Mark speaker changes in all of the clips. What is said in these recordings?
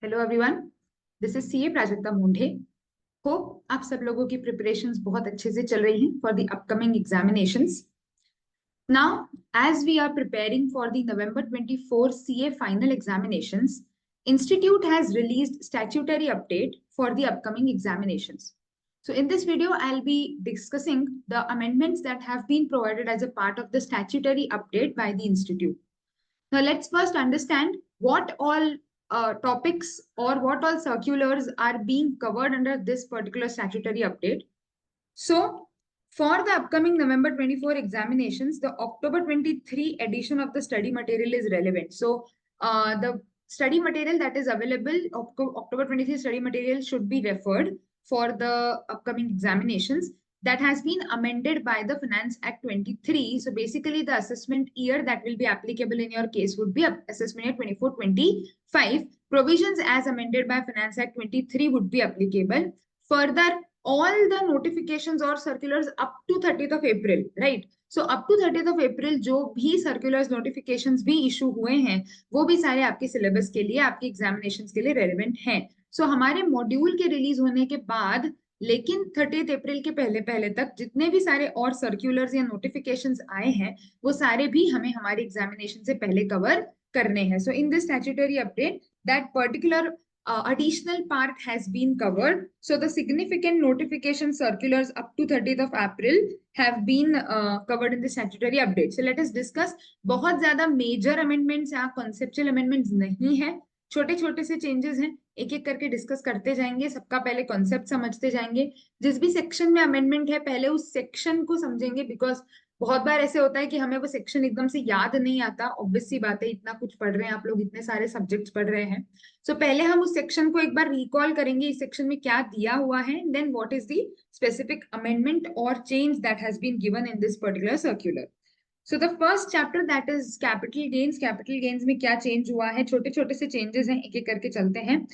Speaker 1: Hello everyone, this is CA Prajakta Munde. Hope आप सब लोगों की प्रिपरेशंस बहुत अच्छे से चल रही हैं for the upcoming examinations. Now, as we are preparing for the November 24 CA final examinations, Institute has released statutory update for the upcoming examinations. So in this video, I'll be discussing the amendments that have been provided as a part of the statutory update by the Institute. Now, let's first understand what all topics or what all circulars are being covered under this particular statutory update. So, for the upcoming November 24 examinations, the October 23 edition of the study material is relevant. So, the study material that is available, October 23 study material should be referred for the upcoming examinations. That has been amended by the Finance Act 23. So basically the assessment year that will be applicable in your case would be assessment year 24-25. Provisions as amended by Finance Act 23 would be applicable. Further, all the notifications or circulars up to 30th of April, right? So up to 30th of April जो भी circulars notifications भी issue हुए हैं वो भी सारे आपके syllabus के लिए आपके examinations के लिए relevant हैं. So हमारे module के release होने के बाद लेकिन 30th अप्रैल के पहले पहले तक जितने भी सारे और सर्क्यूलर्स या नोटिफिकेशंस आए हैं वो सारे भी हमें हमारे एग्जामिनेशन से पहले कवर करने हैं. So in this statutory update that particular additional part has been covered. So the significant notification circulars up to 30th of April have been covered in the statutory update. So let us discuss. बहुत ज्यादा major amendments या conceptual amendments नहीं है, छोटे छोटे से changes हैं, एक एक करके डिस्कस करते जाएंगे. सबका पहले कॉन्सेप्ट समझते जाएंगे. जिस भी सेक्शन में अमेंडमेंट है पहले उस सेक्शन को समझेंगे, बिकॉज बहुत बार ऐसे होता है कि हमें वो सेक्शन एकदम से याद नहीं आता. ऑब्वियस सी बात है, इतना कुछ पढ़ रहे हैं आप लोग, इतने सारे सब्जेक्ट्स पढ़ रहे हैं. सो पहले हम उस सेक्शन को एक बार रिकॉल करेंगे, इस सेक्शन में क्या दिया हुआ है, then what is the specific amendment or change that has been given in this particular circular. So the first chapter that is capital gains. Capital gains में क्या चेंज हुआ है, छोटे छोटे से चेंजेस हैं, एक एक करके चलते हैं.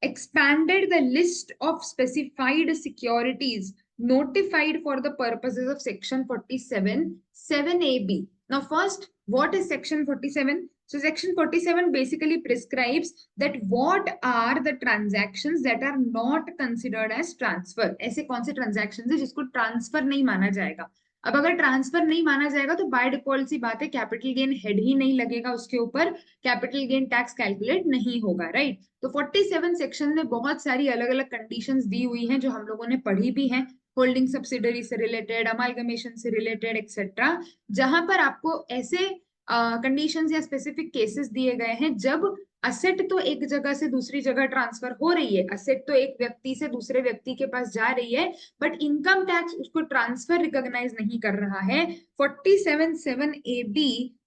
Speaker 1: Expanded the list of specified securities notified for the purposes of section 47 7AB. Now first, what is section 47? So section 47 basically prescribes that what are the transactions that are not considered as transfer. ऐसे कौन से transactions है जिसको transfer नहीं माना जाएगा. अब अगर ट्रांसफर नहीं माना जाएगा तो बाय डिफॉल्ट सी बात है, कैपिटल गेन हेड ही नहीं लगेगा उसके ऊपर, कैपिटल गेन टैक्स कैलकुलेट नहीं होगा, राइट? तो 47 सेक्शन में बहुत सारी अलग अलग कंडीशंस दी हुई हैं जो हम लोगों ने पढ़ी भी हैं, होल्डिंग सब्सिडरी से रिलेटेड, अमालगमेशन से रिलेटेड एक्सेट्रा, जहां पर आपको ऐसे कंडीशंस या स्पेसिफिक केसेस दिए गए हैं जब असेट तो एक जगह से दूसरी जगह ट्रांसफर हो रही है, असेट तो एक व्यक्ति से दूसरे व्यक्ति के पास जा रही है, बट इनकम टैक्स उसको ट्रांसफर रिकॉग्नाइज नहीं कर रहा है. 47(7)(ab)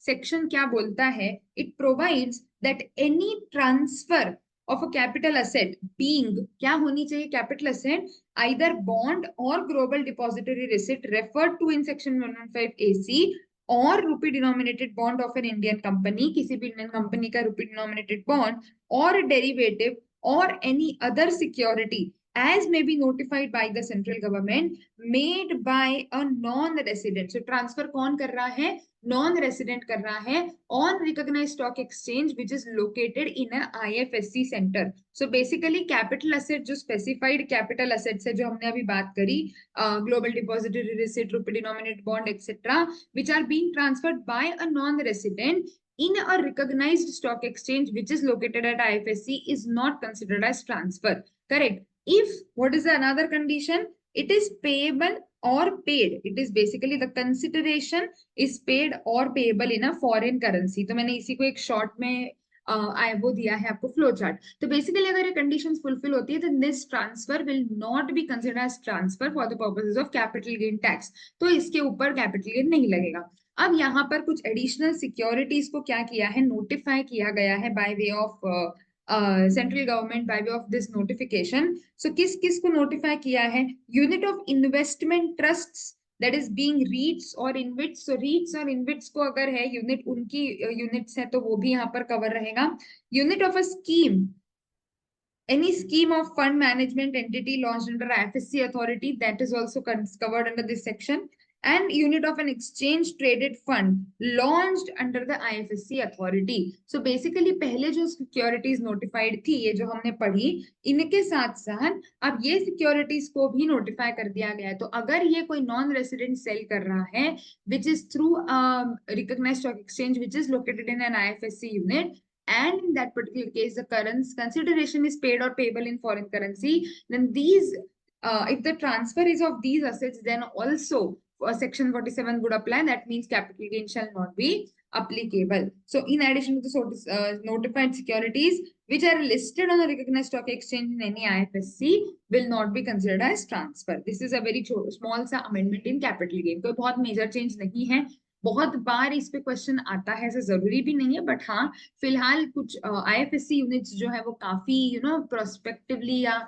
Speaker 1: सेक्शन क्या बोलता है? It provides that any transfer of a capital asset being, क्या होनी चाहिए कैपिटल असेट, आइदर बॉन्ड और global depository receipt referred to in section 115AC और rupee denominated bond of an Indian company, किसी भी इंडियन कंपनी का rupee denominated bond और derivative और any other security as may be notified by the central government made by a non-resident. So transfer कौन कर रहा है? Non-resident कर रहा है on recognized stock exchange which is located in a IFSC center. So basically capital asset जो specified capital assets है जो हमने अभी बात करी, global depository receipt, rupee denominated bond etc., which are being transferred by a non-resident in a recognized stock exchange which is located at IFSC is not considered as transfer. Correct? If what is the another condition? It is payable or paid. It is basically the consideration is paid or payable in a foreign currency. तो मैंने इसी को एक short में वो दिया है आपको फ्लो चार्ट. तो बेसिकली अगर ये कंडीशंस फुलफिल होती है तो this transfer will not be considered as transfer for the purposes of capital gain tax. तो इसके ऊपर कैपिटल गेन नहीं लगेगा. अब यहाँ पर कुछ एडिशनल सिक्योरिटीज को क्या किया है, नोटिफाई किया गया है by way of central government by way of this notification. So किस किस को नोटिफाई किया है? Unit of investment trusts that is being REITs और InvITs. So REITs और InvITs को अगर है यूनिट, उनकी यूनिट्स है तो वो भी यहाँ पर कवर रहेगा. Unit of a scheme, any scheme of fund management entity launched under IFSC authority, that is also covered under this section. and unit of an exchange traded fund launched under the IFSC authority. So basically पहले जो securities notified थी, ये जो हमने पढ़ी, इनके साथ साथ अब ये सिक्योरिटीज को भी नोटिफाई कर दिया गया है. तो अगर ये कोई नॉन रेसिडेंट सेल कर रहा है which is through recognised stock exchange which is located in an IFSC unit, and in that particular case the current consideration is paid or payable in foreign currency, then these if the transfer is of these assets, then also section 47 would apply. That means capital gain shall not be applicable. So in addition to the notified securities which are listed on a recognized stock exchange in any IFSC will not be considered as transfer. This is a very small sa amendment in capital gain. कोई बहुत major change नहीं है. बहुत बार इस पे question आता है, ऐसा जरूरी भी नहीं है, बट हाँ फिलहाल कुछ IFSC यूनिट्स जो है वो काफी प्रोस्पेक्टिवली या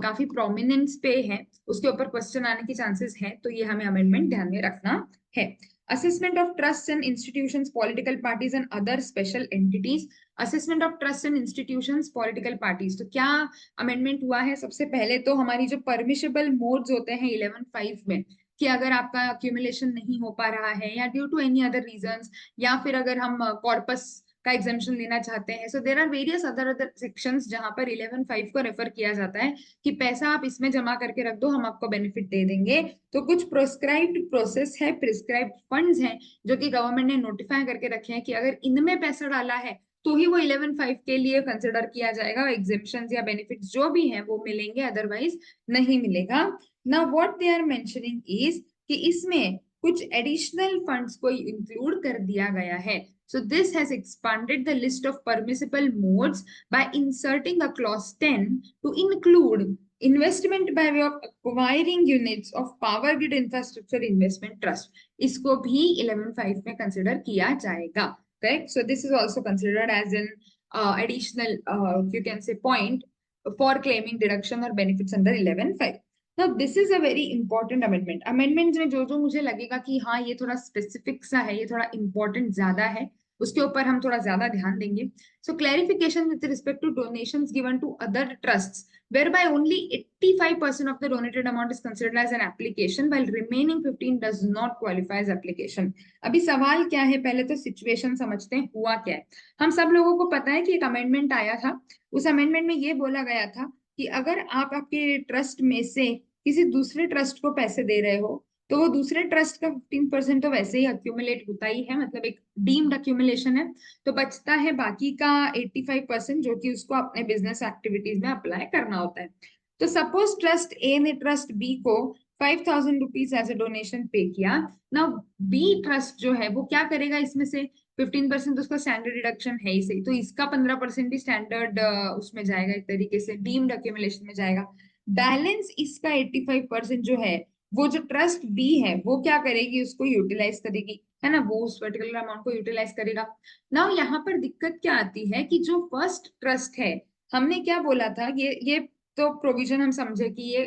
Speaker 1: काफी प्रोमिनेंस पे है, उसके ऊपर क्वेश्चन आने के चांसेस हैं, तो ये हमें अमेंडमेंट ध्यान में रखना है. Assessment of trusts and institutions, political parties and other special entities. Assessment of trusts and institutions, political parties. तो क्या अमेंडमेंट हुआ है? सबसे पहले तो हमारी जो परमिशेबल मोड्स होते हैं 11(5) में, कि अगर आपका अक्यूमुलेशन नहीं हो पा रहा है या due to any other reasons, या फिर अगर हम कॉर्पस का एग्जामिशन लेना चाहते हैं, so there are various other sections जहां पर 11(5) को रेफर किया जाता है कि पैसा आप इसमें जमा करके रख दो, हम आपको बेनिफिट दे देंगे. तो कुछ प्रोस्क्राइब्ड प्रोसेस है, प्रिस्क्राइब्ड फंड्स हैं जो कि गवर्नमेंट ने नोटिफाई करके रखे हैं कि अगर इनमें पैसा डाला है तो ही वो 11(5) के लिए कंसिडर किया जाएगा. एग्जेम्पशंस या बेनिफिट्स जो भी हैं वो मिलेंगे, अदरवाइज नहीं मिलेगा. Now what they are mentioning is कि इसमें कुछ एडिशनल फंड्स को इंक्लूड कर दिया गया है. So this has expanded the list of permissible modes by inserting a clause 10 to include investment by way of acquiring units of power grid infrastructure investment trust. इसको भी 11(5) में कंसिडर किया जाएगा. Correct? So this is also considered as an additional you can say point for claiming deduction or benefits under 11(5). Now this is a very important amendment. Amendment में जो मुझे लगेगा कि हाँ ये थोड़ा स्पेसिफिक सा है, ये थोड़ा important ज्यादा है, उसके ऊपर हम थोड़ा ज्यादा ध्यान देंगे. So clarification with respect to donations given to other trusts, whereby only 85% of the donated amount is considered as an application, while remaining 15 does not qualify as application. अभी सवाल क्या है, पहले तो सिचुएशन समझते हैं, हुआ क्या है. हम सब लोगों को पता है कि एक अमेंडमेंट आया था. उस अमेंडमेंट में ये बोला गया था कि अगर आप आपके ट्रस्ट में से किसी दूसरे ट्रस्ट को पैसे दे रहे हो तो वो दूसरे ट्रस्ट का 15% तो वैसे ही अक्यूमुलेट होता ही है, मतलब एक डीम्ड अक्यूमुलेशन है. तो बचता है बाकी का 85% जो कि उसको अपने बिजनेस एक्टिविटीज में अप्लाई करना होता है. तो सपोज ट्रस्ट ए ने ट्रस्ट बी को 5,000 रुपीज एज ए डोनेशन पे किया. ना बी ट्रस्ट जो है वो क्या करेगा, इसमें से 15% उसका स्टैंडर्ड डिडक्शन है ही सही, तो इसका 15% भी स्टैंडर्ड उसमें जाएगा, एक तरीके से डीम्ड अक्यूमुलेशन में जाएगा. बैलेंस इसका 85% जो है वो जो ट्रस्ट बी है वो क्या करेगी, उसको यूटिलाइज करेगी, है ना, वो उस पर्टिकुलर अमाउंट को यूटिलाइज करेगा. नाउ यहाँ पर दिक्कत क्या आती है कि जो फर्स्ट ट्रस्ट है, हमने क्या बोला था, ये तो प्रोविजन हम समझे कि ये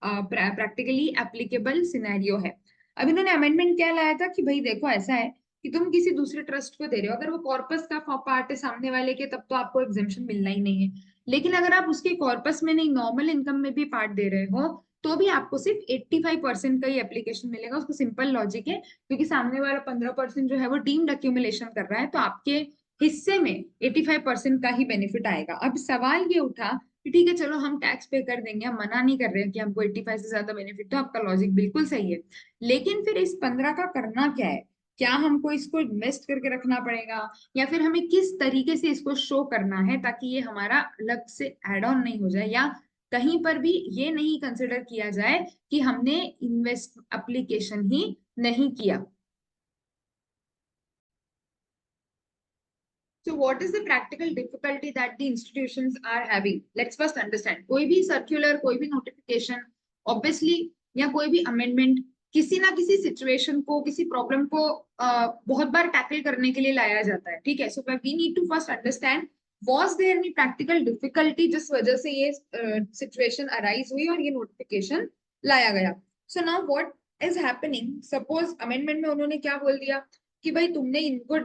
Speaker 1: प्रैक्टिकली एप्लीकेबल सिनेरियो है. अब इन्होंने अमेंडमेंट क्या लाया था कि भाई देखो ऐसा है कि तुम किसी दूसरे ट्रस्ट को दे रहे हो, अगर वो कॉर्पस का पार्ट है सामने वाले के, तब तो आपको एग्जेम्पशन मिलना ही नहीं है. लेकिन अगर आप उसके कॉर्पस में नहीं, नॉर्मल इनकम में भी पार्ट दे रहे हो, तो भी आपको सिर्फ 85% का ही एप्लीकेशन मिलेगा. उसको सिंपल लॉजिक है, क्योंकि सामने वाला 15% जो है वो डीम्ड अक्यूमुलेशन कर रहा है, तो आपके हिस्से में 85% का ही बेनिफिट आएगा. अब सवाल ये उठा कि ठीक है चलो हम टैक्स पे कर देंगे, हम मना नहीं कर रहे हैं कि हमको 85 से ज्यादा बेनिफिट, तो आपका लॉजिक बिल्कुल सही है. लेकिन फिर इस 15 का करना क्या है, क्या हमको इसको इन्वेस्ट करके रखना पड़ेगा, या फिर हमें किस तरीके से इसको शो करना है ताकि ये हमारा अलग से एड ऑन नहीं हो जाए, या कहीं पर भी ये नहीं कंसिडर किया जाए कि हमने इन्वेस्ट एप्लीकेशन ही नहीं किया. So what is the practical difficulty that the institutions are having? Let's first understand. कोई भी सर्कुलर, कोई भी नोटिफिकेशन, ऑब्वियसली, या कोई भी अमेंडमेंट किसी ना किसी सिचुएशन को, किसी प्रॉब्लम को बहुत बार टैकल करने के लिए लाया जाता है. ठीक है, so we need to first understand was there any practical difficulty जिस वजह से ये सिचुएशन अराइज हुई और ये नोटिफिकेशन लाया गया. So now what is happening, suppose amendment में उन्होंने क्या बोल दिया कि भाई तुमने इनको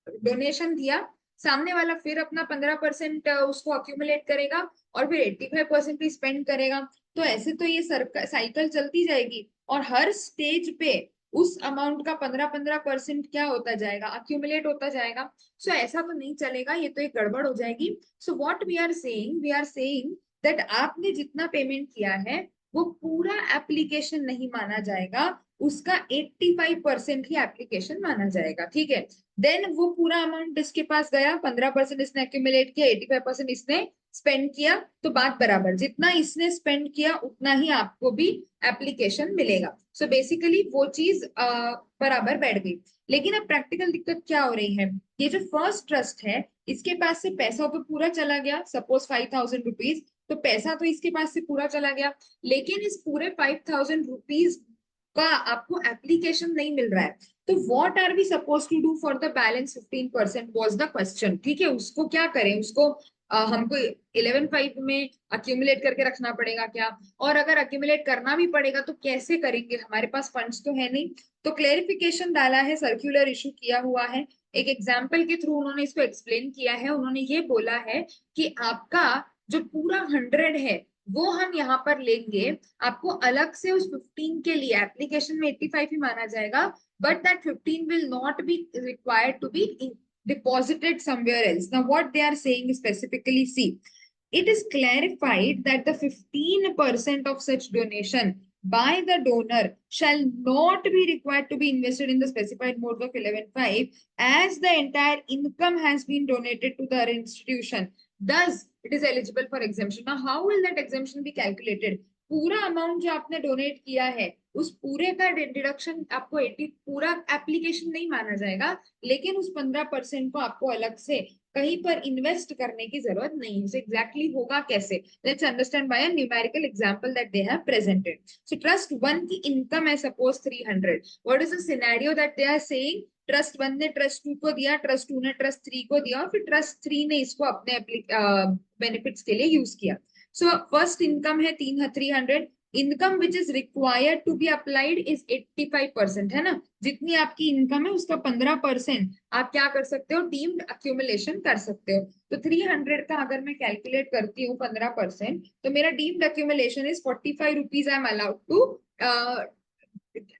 Speaker 1: डोनेशन दिया, सामने वाला फिर अपना 15% उसको अक्यूमुलेट करेगा और फिर 85% भी स्पेंड करेगा। तो ऐसे तो ये साइकिल चलती जाएगी और हर स्टेज पे उस अमाउंट का 15-15% क्या होता जाएगा, अक्यूमुलेट होता जाएगा। सो ऐसा तो नहीं चलेगा, ये तो एक गड़बड़ हो जाएगी। So what we are saying that आपने जितना पेमेंट किया है वो पूरा एप्लीकेशन नहीं माना जाएगा, उसका 85% ही एप्लीकेशन माना जाएगा, ठीक है। देन वो पूरा अमाउंट इसके पास गया, 15% इसने एक्यूमुलेट किया, 85% इसने स्पेंड किया, तो बात बराबर, जितना इसने स्पेंड किया उतना ही आपको भी एप्लीकेशन मिलेगा। सो बेसिकली वो चीज बराबर बैठ गई। लेकिन अब प्रैक्टिकल दिक्कत क्या हो रही है, ये जो फर्स्ट ट्रस्ट है इसके पास से पैसा तो पूरा चला गया, सपोज 5000 रुपीज, तो पैसा तो इसके पास से पूरा चला गया, लेकिन इस पूरे 5000 रुपीज का आपको एप्लीकेशन नहीं मिल रहा है। तो what are we suppose to do for the balance 15% was the question, ठीक है। उसको क्या करें, उसको हमको 11/5 में अक्यूमुलेट करके रखना पड़ेगा क्या, और अगर अक्यूमुलेट करना भी पड़ेगा तो कैसे करेंगे, हमारे पास फंड्स तो है नहीं। तो क्लेरिफिकेशन डाला है, सर्क्यूलर इशू किया हुआ है, एक एग्जाम्पल के थ्रू उन्होंने इसको एक्सप्लेन किया है। उन्होंने ये बोला है कि आपका जो पूरा 100 है वो हम यहाँ पर लेंगे, आपको अलग से उस 15 के लिए एप्लीकेशन में 85 ही माना जाएगा, but that 15 will not be required to be deposited somewhere else. Now what they are saying specifically, see, it is clarified that the 15% of such donation by the donor shall not be required to be invested in the specified modes of 11/5 as the entire income has been donated to the institution. Thus, it is eligible for exemption. Now, how will that exemption be calculated? पूरा amount जो आपने donate किया है उस पूरे का deduction आपको 80 पूरा एप्लीकेशन नहीं माना जाएगा, लेकिन उस 15% को आपको अलग से कहीं पर इन्वेस्ट करने की जरूरत नहीं है। एग्जैक्टली होगा कैसे, let's understand by a numerical example that they have presented. So trust 1 की इनकम है suppose 300। What is the scenario that they are saying, trust 1 ने ट्रस्ट 2 को दिया, ट्रस्ट 2 ने ट्रस्ट 3 को दिया, और फिर ट्रस्ट 3 ने इसको अपने बेनिफिट्स के लिए यूज किया। सो फर्स्ट इनकम है 300, income which is required to be applied is 85%, है ना। जितनी आपकी इनकम है उसका 15% आप क्या कर सकते हो, डीम्ड अक्यूमुलेशन कर सकते हो। तो 300 का अगर मैं कैलकुलेट करती हूँ 15%, तो मेरा deemed accumulation is 45 rupees I am allowed to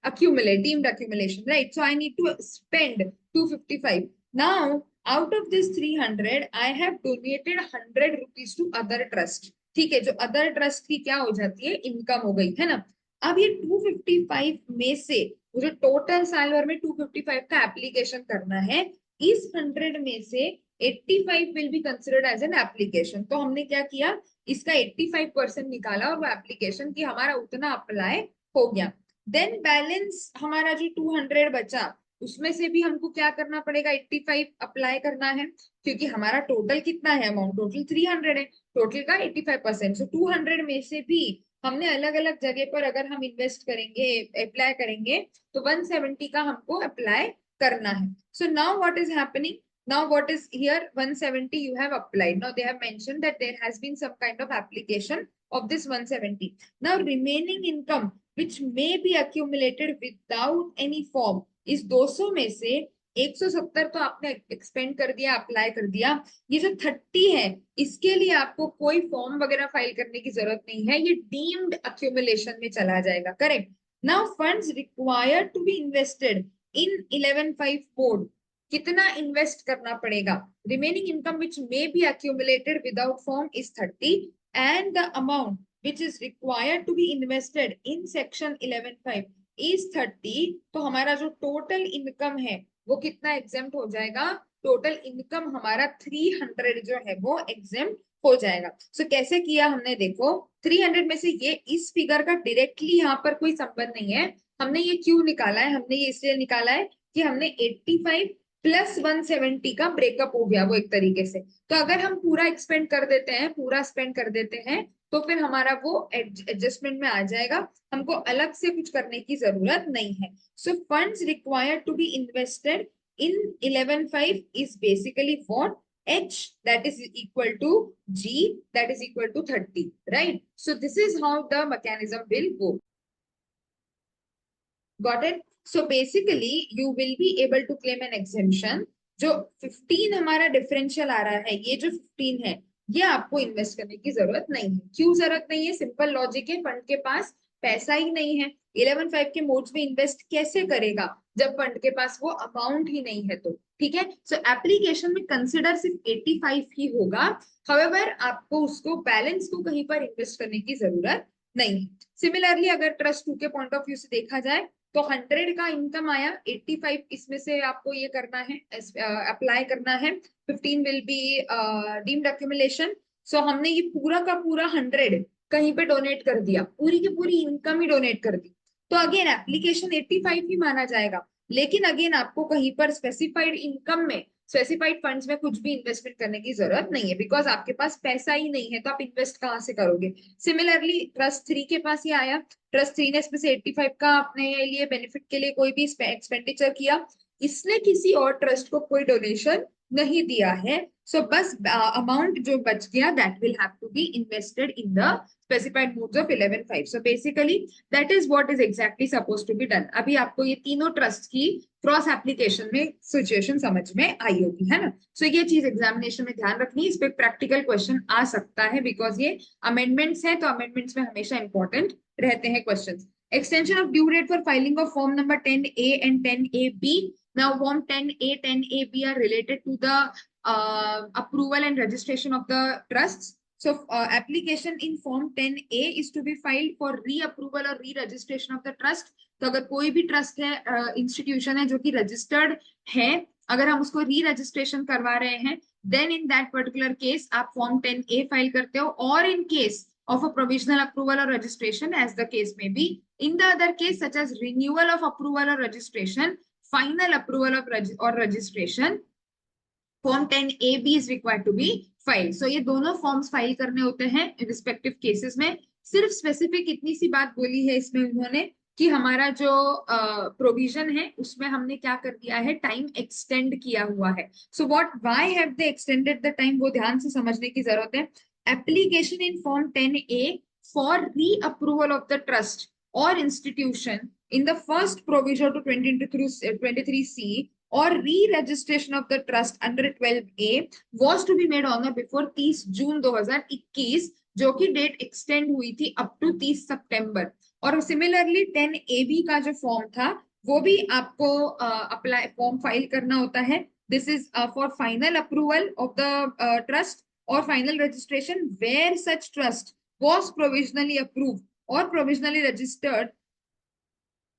Speaker 1: accumulate, deemed accumulation, right? So I need to spend 255. Now, out of this 300, I have donated 100 rupees to other trust. ठीक है, जो अदर ट्रस्ट की क्या हो जाती है, इनकम हो गई, है ना। अब ये 255 में से मुझे टोटल साल भर में 255 का एप्लीकेशन करना है, इस 100 में से 85 will be considered as an application. तो हमने क्या किया, इसका 85% निकाला और वो एप्लीकेशन की हमारा उतना अप्लाई हो गया। देन बैलेंस हमारा जो 200 बचा उसमें से भी हमको क्या करना पड़ेगा, 85 अप्लाई करना है, क्योंकि हमारा टोटल कितना है, अमाउंट टोटल 300 है, टोटल का 85%। सो 200 में से भी हमने अलग अलग जगह पर अगर हम इन्वेस्ट करेंगे, अप्लाई करेंगे, तो 170 का हमको अप्लाई करना है। So now what is happening, now what is here, 170 you have applied, now they have mentioned that there has been some kind of application of this 170. Now remaining income which may be accumulated without any form, इस 200 में से 170 तो आपने expand कर दिया, apply कर दिया, ये जो 30 है इसके लिए आपको कोई फॉर्म वगैरह फाइल करने की जरूरत नहीं है, ये डीम्ड अक्यूमुलेशन में चला जाएगा, correct. Now funds required to be invested in 11/5 mode, कितना इन्वेस्ट करना पड़ेगा, remaining income which may be accumulated without form is 30 and the amount which is required to be invested in section 11/5 is 30। तो हमारा जो total income है वो कितना exempt हो जाएगा, टोटल इनकम हमारा 300 जो है वो एग्जेम्प्ट हो जाएगा। सो कैसे किया हमने, देखो 300 में से ये इस फिगर का डायरेक्टली यहाँ पर कोई संबंध नहीं है, हमने ये क्यों निकाला है, हमने ये इसलिए निकाला है कि हमने 85 प्लस 170 का ब्रेकअप हो गया वो एक तरीके से। तो अगर हम पूरा एक्सपेंड कर देते हैं, पूरा स्पेंड कर देते हैं, तो फिर हमारा वो एडजस्टमेंट में आ जाएगा, हमको अलग से कुछ करने की जरूरत नहीं है। So funds required to be invested in 11/5 is basically what, H that is equal to G that is equal to 30, right? So this is how the mechanism will go. Got it? So basically you will be able to claim an exemption जो 15 हमारा differential आ रहा है, ये जो 15 है, ये आपको invest करने की जरूरत नहीं है। क्यों जरूरत नहीं है? सिंपल लॉजिक है, फंड के पास पैसा ही नहीं है। 11.5 के मोड्स में इन्वेस्ट कैसे करेगा जब फंड के पास वो अमाउंट ही नहीं है? तो ठीक है, सो एप्लीकेशन में कंसिडर सिर्फ 85 ही होगा। हाउएवर आपको उसको बैलेंस को कहीं पर इन्वेस्ट करने की जरूरत नहीं है। सिमिलरली अगर ट्रस्ट 2 के पॉइंट ऑफ व्यू से देखा जाए तो 100 का इनकम आया, 85 इसमें से आपको ये करना है, अप्लाई करना है, 15 विल बी डीम्ड अक्यूमुलेशन। सो हमने ये पूरा का पूरा 100 कहीं पे डोनेट कर दिया, पूरी की पूरी इनकम ही डोनेट कर दी, तो अगेन एप्लीकेशन 85 ही माना जाएगा। लेकिन अगेन आपको कहीं पर स्पेसिफाइड इनकम में, स्पेसिफाइड फंड्स में कुछ भी इन्वेस्टमेंट करने की जरूरत नहीं है, बिकॉज आपके पास पैसा ही नहीं है, तो आप इन्वेस्ट कहाँ से करोगे? सिमिलरली ट्रस्ट 3 के पास ये आया, ट्रस्ट 3 ने इसमें से 85 का अपने लिए बेनिफिट के लिए कोई भी एक्सपेंडिचर किया, इसने किसी और ट्रस्ट को कोई डोनेशन नहीं दिया है। सो बस अमाउंट जो बच गया that will have to be invested in the specified modes of 11.5। So basically that is what is exactly suppose to be done. अभी आपको ये तीनों ट्रस्ट की क्रॉस एप्लीकेशन में सिचुएशन समझ में आई होगी, है ना? सो ये चीज एग्जामिनेशन में ध्यान रखनी, इस पे प्रैक्टिकल क्वेश्चन आ सकता है, बिकॉज ये अमेंडमेंट्स है, तो अमेंडमेंट्स में हमेशा इंपॉर्टेंट रहते हैं questions. Extension of due date for filing of form number 10A and 10AB. Now, form 10A, 10AB are related to the approval and registration of the trusts. So, application in form 10A is to be filed for reapproval or re-registration of the trust. तो अगर कोई भी trust है, institution है जो कि registered है, अगर हम उसको री रजिस्ट्रेशन करवा रहे हैं, then in that particular case आप फॉर्म 10A फाइल करते हो, और in case of a provisional approval or registration as the case may be. In the other case, such as renewal of approval or registration, final approval of or registration, form 10AB is required to be filed. So ये दोनों forms file करने होते हैं respective cases में। सिर्फ specific इतनी सी बात बोली है इसमें उन्होंने कि हमारा जो प्रोविजन है उसमें हमने क्या कर दिया है, टाइम एक्सटेंड किया हुआ है। So what why have they extended the time, वो ध्यान से समझने की जरूरत है। Application in Form 10A for reapproval of the trust or institution in the first provision to 23C or re-registration of the trust under 12A was to be made on or before 30 जून 2021, जो कि date extend हुई थी up to 30 सितंबर। और similarly 10AB का जो form था वो भी आपको अप्लाई फॉर्म फाइल करना होता है। This is for final approval of the trust or final registration where such trust was provisionally approved or provisionally registered.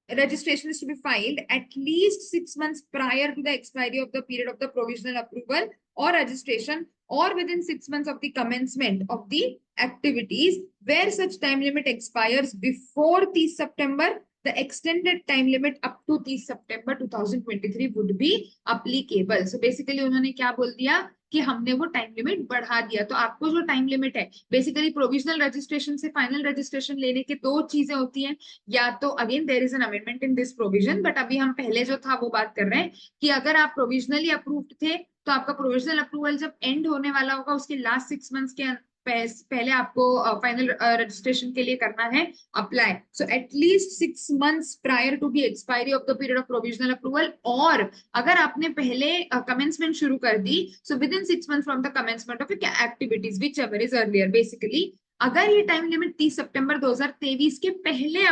Speaker 1: Registration is to be filed at least 6 months prior to the expiry of the period of the provisional approval or registration, or within 6 months of the commencement of the activities. Where such time limit expires before 30 September, the extended time limit up to 30 September 2023 would be applicable. So basically उन्होंने क्या बोल दिया कि हमने वो time limit बढ़ा दिया। तो आपको जो टाइम लिमिट है, बेसिकली प्रोविजनल रजिस्ट्रेशन से फाइनल रजिस्ट्रेशन लेने के दो चीजें होती हैं, या तो again there is an amendment in this provision, but अभी हम पहले जो था वो बात कर रहे हैं कि अगर आप प्रोविजनली अप्रूव्ड थे तो आपका प्रोविजनल अप्रूवल जब एंड होने वाला होगा उसके लास्ट 6 मंथ्स के पहले आपको फाइनल रजिस्ट्रेशन के लिए करना है apply. So at least 6 months prior to the expiry of the period of provisional approval, और अगर आपने पहले कमेंसमेंट शुरू कर दी so within 6 months from the commencement of activities whichever is earlier. Basically अगर ये टाइम लिमिट 30 सितंबर 2023 के पहले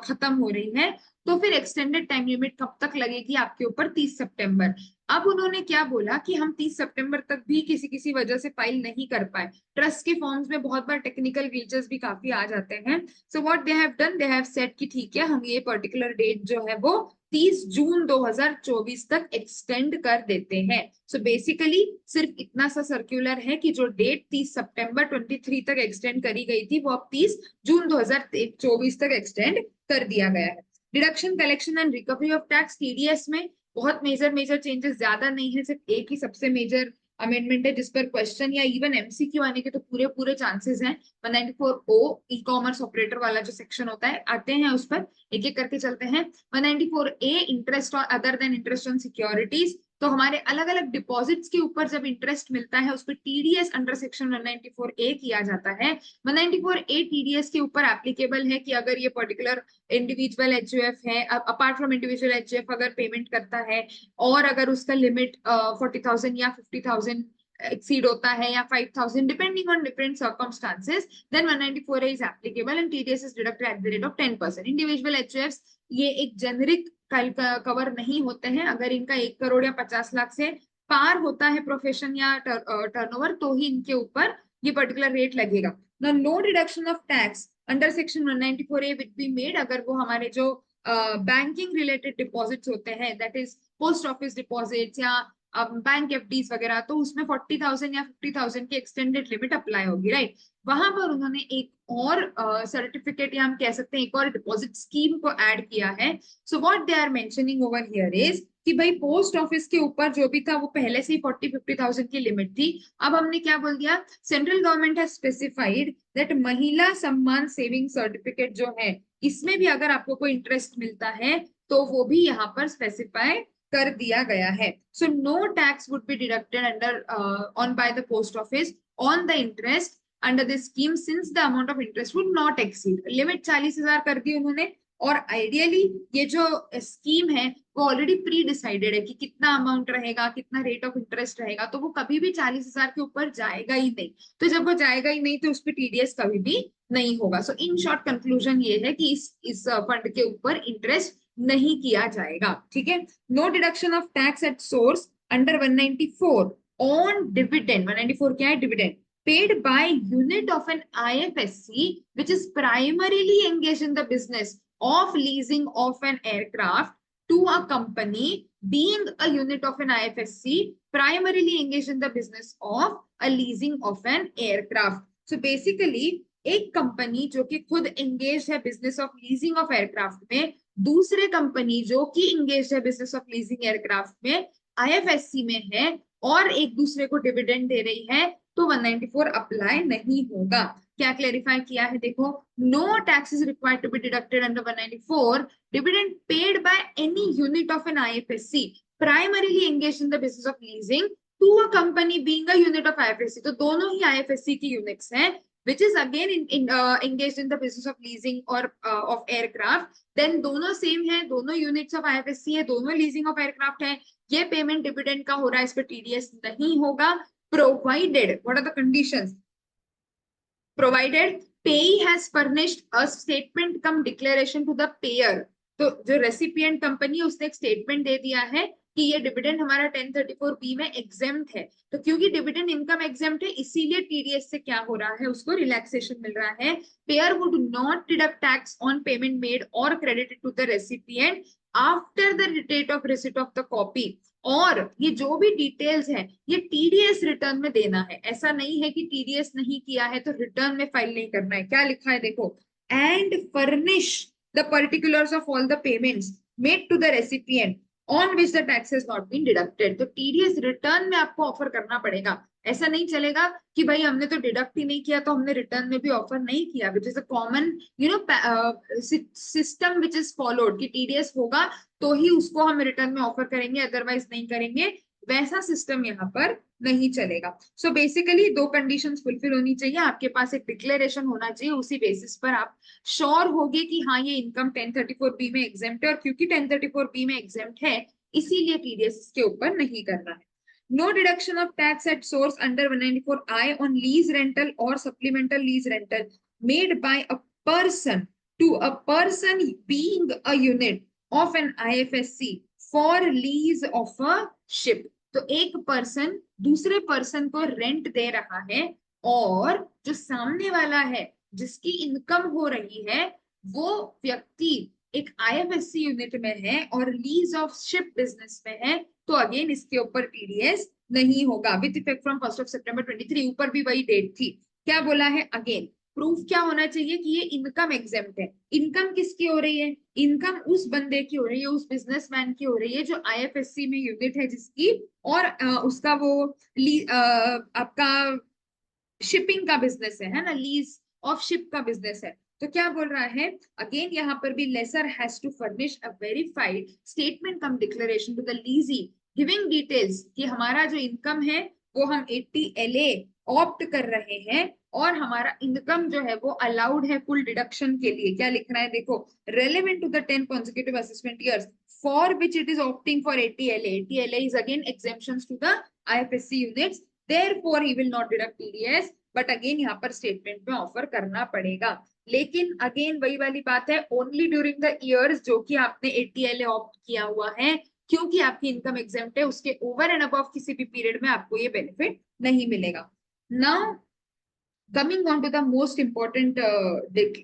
Speaker 1: खत्म हो रही है तो फिर एक्सटेंडेड टाइम लिमिट कब तक लगेगी आपके ऊपर? 30 सितंबर। अब उन्होंने क्या बोला कि हम 30 सितंबर तक भी किसी वजह से फाइल नहीं कर पाए, ट्रस्ट के फॉर्म्स में बहुत बार टेक्निकल ग्लिचेस भी काफी आ जाते हैं। सो what they have done, they have said कि ठीक है हम ये पर्टिकुलर डेट जो है वो 30 जून 2024 तक एक्सटेंड कर देते हैं। सो बेसिकली सिर्फ इतना सा सर्कुलर है कि जो डेट 30 सितंबर 23 तक एक्सटेंड करी गई थी वो अब 30 जून 2024 तक एक्सटेंड कर दिया गया है। Deduction collection and recovery of tax TDS में बहुत मेजर चेंजेस ज्यादा नहीं है, सिर्फ एक ही सबसे मेजर अमेंडमेंट है जिस पर क्वेश्चन या इवन एमसीक्यू आने के तो पूरे चांसेस हैं। 194O ई कॉमर्स ऑपरेटर वाला जो सेक्शन होता है, आते हैं उस पर एक एक करके चलते हैं। 194A इंटरेस्ट और other than interest on securities, तो हमारे अलग अलग डिपॉजिट्स के ऊपर जब इंटरेस्ट मिलता है उस पर टीडीएस अंडर सेक्शन 194A किया जाता है। 194A टीडीएस के ऊपर एप्लीकेबल है कि अगर ये पर्टिकुलर इंडिविजुअल एचयूएफ है, अपार्ट फ्रॉम इंडिविजुअल एचयूएफ अगर पेमेंट करता है और अगर उसका लिमिट 40,000 या 50,000 exceed होता है या 5,000 depending on different circumstances, then 194A is applicable and TDS is deducted at the rate of 10%. Individual HUFs ये एक जेनरिक कवर नहीं होते हैं। अगर इनका 1 करोड़ या 50 लाख से पार होता है प्रोफेशन या टर्नओवर तो ही इनके ऊपर ये पर्टिकुलर रेट लगेगा। Now, no deduction of tax under section 194A will be made अगर वो हमारे जो बैंकिंग रिलेटेड डिपॉजिट्स होते हैं, that is post office deposits या बैंक एफडीज वगैरह, तो उसमें 40,000 या 50,000 की एक्सटेंडेड लिमिट अप्लाई होगी, राइट। वहां पर उन्होंने एक और सर्टिफिकेट या हम कह सकते हैं एक और डिपॉजिट स्कीम को ऐड किया है। So what they are mentioning over here is कि भाई पोस्ट ऑफिस के ऊपर जो भी था वो पहले से ही 40-50,000 की लिमिट थी। अब हमने क्या बोल दिया, central government has specified that महिला सम्मान सेविंग सर्टिफिकेट जो है इसमें भी अगर आपको कोई इंटरेस्ट मिलता है तो वो भी यहाँ पर स्पेसिफाई कर दिया गया है। So no tax would be deducted under on by the post office on the interest under this scheme since the amount of interest would not exceed. Limit 40,000 कर दी उन्होंने और आइडियली ये जो स्कीम है वो ऑलरेडी प्री डिसाइडेड है कि कितना अमाउंट रहेगा, कितना रेट ऑफ इंटरेस्ट रहेगा, तो वो कभी भी 40,000 के ऊपर जाएगा ही नहीं। तो जब वो जाएगा ही नहीं तो उस पर टीडीएस कभी भी नहीं होगा। सो इन शॉर्ट कंक्लूजन ये है कि इस फंड के ऊपर इंटरेस्ट नहीं किया जाएगा, ठीक है। No deduction of tax at source under 194 on dividend. 194 क्या है, dividend paid by unit of an IFSC which is primarily engaged in the business of leasing of an aircraft to a company being a unit of an IFSC primarily engaged in the business of a leasing of an aircraft. So basically एक कंपनी जो कि खुद engage है business of leasing of aircraft में, दूसरे कंपनी जो कि एंगेज है बिजनेस ऑफ लीजिंग एयरक्राफ्ट में, आईएफएससी में है और एक दूसरे को डिविडेंड दे रही है, तो 194 अप्लाई नहीं होगा। क्या क्लेरिफाई किया है, देखो, no tax is required to be deducted under 194 dividend paid by any unit of an IFSC primarily engaged in the business of leasing to a company being a unit of IFSC. तो दोनों ही IFSC की units हैं which is again engaged in the business of leasing or of aircraft, then दोनों same है, दोनों units of IFSC है, दोनों लीजिंग ऑफ एयरक्राफ्ट है, ये पेमेंट डिविडेंड का हो रहा है, इस पर टीडीएस नहीं होगा। provided, what are the conditions? Provided payee has furnished a statement cum declaration to the payer। तो जो रेसिपिएंट कंपनी है उसने एक स्टेटमेंट दे दिया है कि ये डिविडेंड हमारा 1034B में एग्जेम्प्ट है। तो क्योंकि डिविडेंड इनकम एग्जेम्प्ट है इसीलिए टीडीएस से क्या हो रहा है, उसको रिलैक्सेशन मिल रहा है। Payer would not deduct tax on payment made or credited to the recipient after the date of receipt of the copy. और ये जो भी डिटेल्स है ये टीडीएस रिटर्न में देना है। ऐसा नहीं है कि टीडीएस नहीं किया है तो रिटर्न में फाइल नहीं करना है। क्या लिखा है देखो, and furnish the particulars of all the payments made to the recipient on which the tax has not been deducted. तो टीडीएस रिटर्न में आपको ऑफर करना पड़ेगा। ऐसा नहीं चलेगा कि भाई हमने तो डिडक्ट ही नहीं किया तो हमने रिटर्न में भी ऑफर नहीं किया, विच is a common system which is followed कि टीडीएस होगा तो ही उसको हम रिटर्न में ऑफर करेंगे, अदरवाइज नहीं करेंगे। वैसा सिस्टम यहाँ पर नहीं चलेगा। सो बेसिकली दो कंडीशंस फुलफिल होनी चाहिए, आपके पास एक डिक्लेरेशन होना चाहिए, उसी बेसिस पर आप श्योर होगे कि हाँ ये इनकम 1034B में एग्जेम्प्ट है, और क्योंकि 1034B में एग्जेम्प्ट है इसीलिए टीडीएस के ऊपर नहीं करना है। No deduction of tax at source under 194I on lease rental or supplemental lease rental made by a person to a person being a unit of an IFSC for lease of a ship। तो एक person दूसरे person को rent दे रहा है और जो सामने वाला है जिसकी इनकम हो रही है वो व्यक्ति एक आईएफएससी यूनिट में है और लीज ऑफ शिप बिजनेस में है, तो अगेन इसके ऊपर टीडीएस नहीं होगा विद इफेक्ट फ्रॉम 1 सितंबर 2023। ऊपर भी वही डेट थी। क्या बोला है, अगेन प्रूफ क्या होना चाहिए कि ये इनकम एग्जेम्प्ट है। इनकम किसकी हो रही है, इनकम उस बंदे की हो रही है, उस बिजनेसमैन की हो रही है जो आईएफएससी में यूनिट है जिसकी, और उसका वो आपका शिपिंग का बिजनेस है ना, लीज ऑफ शिप का बिजनेस है। तो क्या बोल रहा है, अगेन यहाँ पर भी lessor has to furnish a verified statement cum declaration to the lessee giving details कि हमारा जो इनकम है वो हम 80 LA ऑप्ट कर रहे हैं और हमारा इनकम जो है वो अलाउड है फुल डिडक्शन के लिए। क्या लिखना है देखो, relevant to the 10 consecutive assessment years for which it is opting for 80 LA. 80 LA is again exemptions to the IFSC units, therefore he will not deduct TDS, but again यहाँ पर statement में offer करना पड़ेगा। लेकिन again वही वाली बात है, ओनली ड्यूरिंग द ईयर्स जो कि आपने 80 LA ऑप्ट किया हुआ है, क्योंकि आपकी इनकम एग्जेम्प्ट है, उसके ओवर एंड अबव किसी भी पीरियड में आपको ये बेनिफिट नहीं मिलेगा। Now coming on to the most important